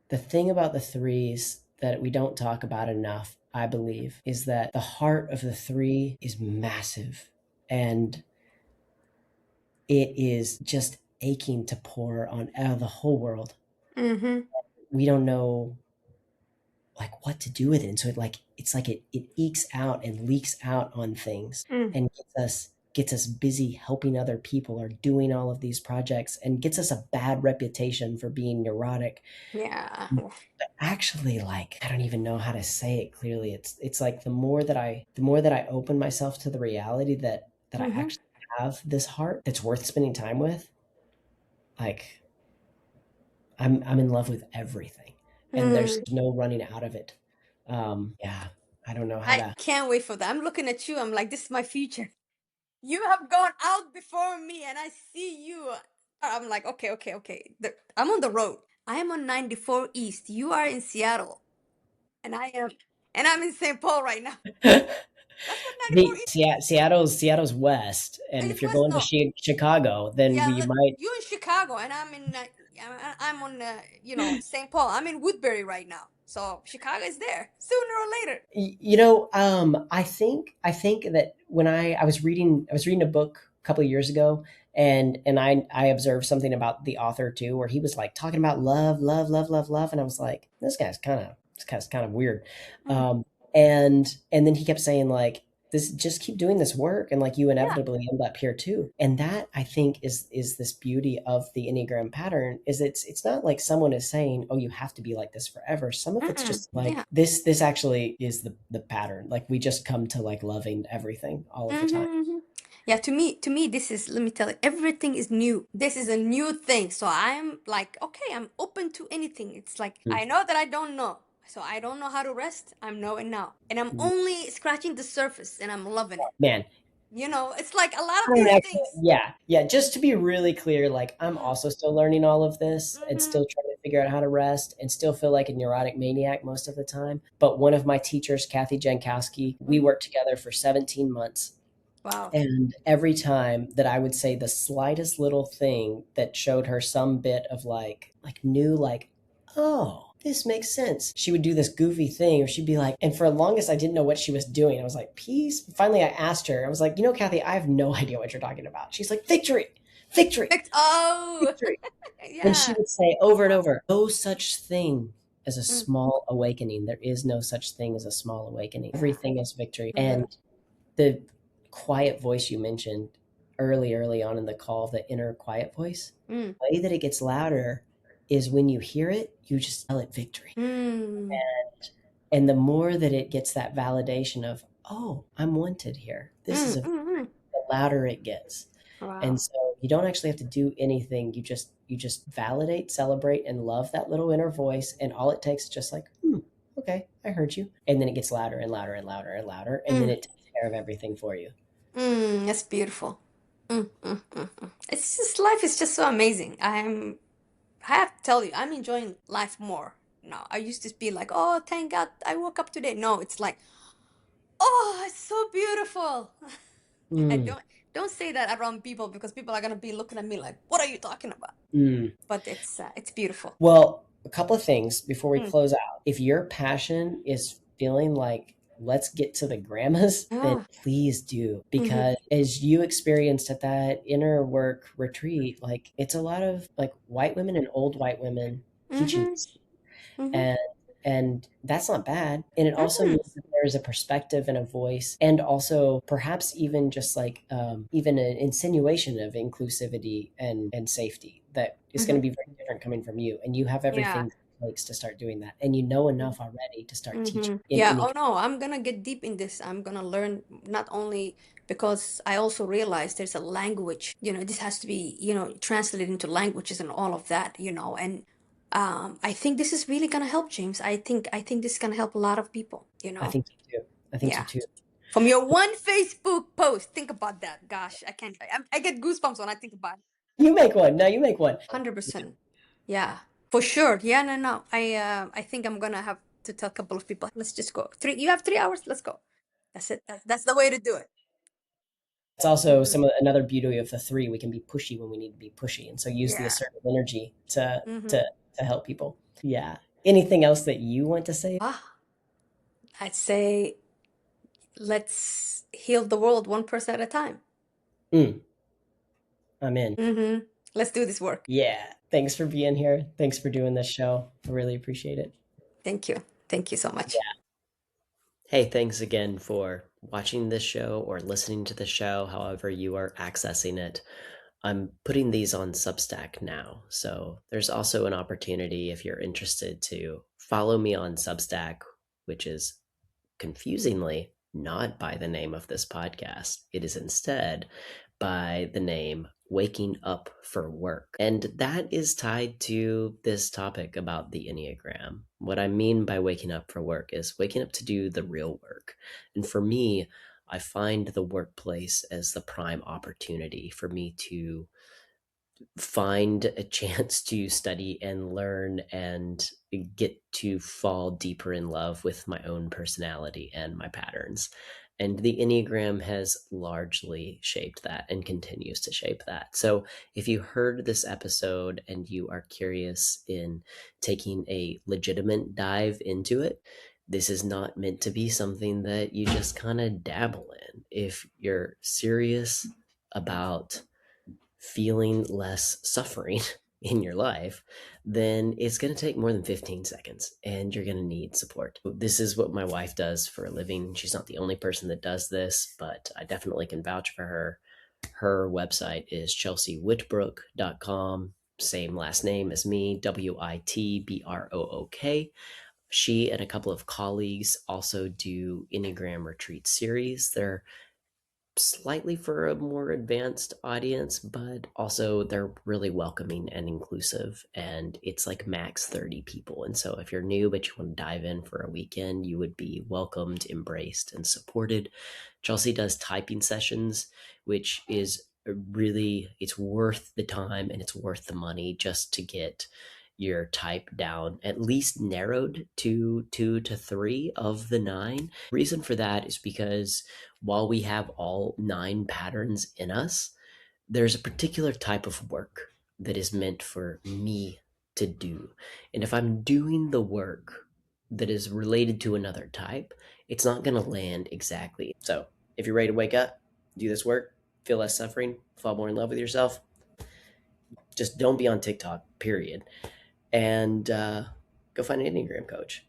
the thing about the threes that we don't talk about enough, I believe, is that the heart of the three is massive and it is just aching to pour on the whole world. mm-hmm, We don't know like what to do with it. And so it's like it ekes out and leaks out on things mm. and gets us busy helping other people or doing all of these projects and gets us a bad reputation for being neurotic. Yeah. But actually, like, I don't even know how to say it clearly. It's like the more that I open myself to the reality that I Mm-hmm. actually have this heart that's worth spending time with, like I'm in love with everything, and there's Mm. no running out of it. Yeah, I don't know how I to. can't wait for that. I'm looking at you. I'm like, this is my future. You have gone out before me, and I see you. I'm like, okay, okay, okay. I'm on the road. I am on 94 East. You are in Seattle, and I'm in St. Paul right now. That's what 94 East is. Seattle's west, and It's if you're West. going to No, Chicago, then yeah, we might. you in Chicago, and I'm on St. Paul. I'm in Woodbury right now. So Chicago is there sooner or later. I think that when I was reading a book a couple of years ago, and I observed something about the author too, where he was like talking about love, and I was like, this guy's kind of weird, Mm, um, and then he kept saying like this, just keep doing this work, and like you yeah. inevitably end up here too, and that I think is this beauty of the Enneagram pattern is it's not like someone is saying, oh, you have to be like this forever. Some of it's Mm-mm. just like Yeah. this actually is the pattern. Like we just come to like loving everything all of the time. Mm-hmm. Yeah, to me, this is, let me tell you, everything is new. This is a new thing. So I'm like, okay, I'm open to anything. It's like, Mm, I know that I don't know. So I don't know how to rest. I'm knowing now. And I'm mm. only scratching the surface and I'm loving it. Man, It's like a lot I of don't these actually, things. yeah. Just to be really clear, like I'm Mm, also still learning all of this and mm-hmm, still trying to figure out how to rest and still feel like a neurotic maniac most of the time. But one of my teachers, Kathy Jankowski, we mm-hmm. worked together for 17 months. Wow. And every time that I would say the slightest little thing that showed her some bit of like new, like, oh, this makes sense, she would do this goofy thing, or she'd be like, and for the longest I didn't know what she was doing. I was like, peace. Finally I asked her, I was like, Kathy, I have no idea what you're talking about. She's like, victory, victory, Oh, victory. And she yeah. would say over and over, no such thing as a Mm, small awakening. There is no such thing as a small awakening. yeah. Everything is victory. Mm-hmm. And the quiet voice you mentioned early on in the call, the inner quiet voice, Mm, the way that it gets louder is when you hear it, you just tell it victory. mm, And the more that it gets that validation of, oh, I'm wanted here, this is mm, a mm, mm. the louder it gets. And Wow. so you don't actually have to do anything. You just validate, celebrate, and love that little inner voice. And all it takes is just like, okay, I heard you. And then it gets louder and louder and louder and louder. And then Mm, it takes care of everything for you. that's beautiful. It's just, life is just so amazing. I have to tell you, I'm enjoying life more now. I used to be like, oh, thank God I woke up today. No, it's like, oh, it's so beautiful. I Mm, don't say that around people because people are gonna be looking at me like, what are you talking about? mm. But it's beautiful. Well, a couple of things before we Mm. close out. If your passion is feeling like let's get to the grandmas, then Ah, please do. mm-hmm, Because as you experienced at that inner work retreat, like it's a lot of like white women and old white women teaching mm-hmm, this, mm-hmm, and that's not bad, and it also mm, means that there's a perspective and a voice, and also perhaps even just like even an insinuation of inclusivity and safety that is going mm-hmm. to be very different coming from you, and you have Yeah. everything it takes to start doing that, and you know enough already to start teaching Mm-hmm. in Yeah. any. Oh no, I'm gonna get deep in this. I'm gonna learn not only because I also realize there's a language, this has to be, translated into languages and all of that, and I think this is really gonna help, James. I think this is gonna help a lot of people, I think so too. I think so Yeah. too. From your one Facebook post, think about that. Gosh, I can't. I get goosebumps when I think about it. You make one. Now you make one. 100%. Yeah, for sure. Yeah, no, no. I think I'm gonna have to tell a couple of people. Let's just go. You have 3 hours. Let's go. That's it. That's the way to do it. It's also Hmm. some of another beauty of the three. We can be pushy when we need to be pushy, and so use the Yeah. assertive energy Hmm. to help people. Yeah. Anything else that you want to say? Ah, I'd say let's heal the world one person at a time. Mm, I'm in. Hmm. Let's do this work. Yeah. Thanks for being here. Thanks for doing this show. I really appreciate it. Thank you. Thank you so much. Hey, thanks again for watching this show or listening to the show, however you are accessing it. I'm putting these on Substack now. So there's also an opportunity if you're interested to follow me on Substack, which is confusingly not by the name of this podcast. It is instead by the name Waking Up for Work. And that is tied to this topic about the Enneagram. What I mean by waking up for work is waking up to do the real work. And for me, I find the workplace as the prime opportunity for me to find a chance to study and learn and get to fall deeper in love with my own personality and my patterns. And the Enneagram has largely shaped that and continues to shape that. So, if you heard this episode and you are curious in taking a legitimate dive into it, this is not meant to be something that you just kind of dabble in. If you're serious about feeling less suffering in your life, then it's going to take more than 15 seconds and you're going to need support. This is what my wife does for a living. She's not the only person that does this, but I definitely can vouch for her. Her website is chelseawhitbrook.com, same last name as me, Witbrook. She and a couple of colleagues also do Enneagram retreat series. They're slightly for a more advanced audience, but also they're really welcoming and inclusive. And it's like max 30 people. And so if you're new, but you want to dive in for a weekend, you would be welcomed, embraced, and supported. Chelsea does typing sessions, which is really, it's worth the time and it's worth the money just to get your type down, at least narrowed to 2 to 3 of the 9. Reason for that is because while we have all 9 patterns in us, there's a particular type of work that is meant for me to do. And if I'm doing the work that is related to another type, it's not going to land exactly. So if you're ready to wake up, do this work, feel less suffering, fall more in love with yourself, just don't be on TikTok, period. And go find an Enneagram coach.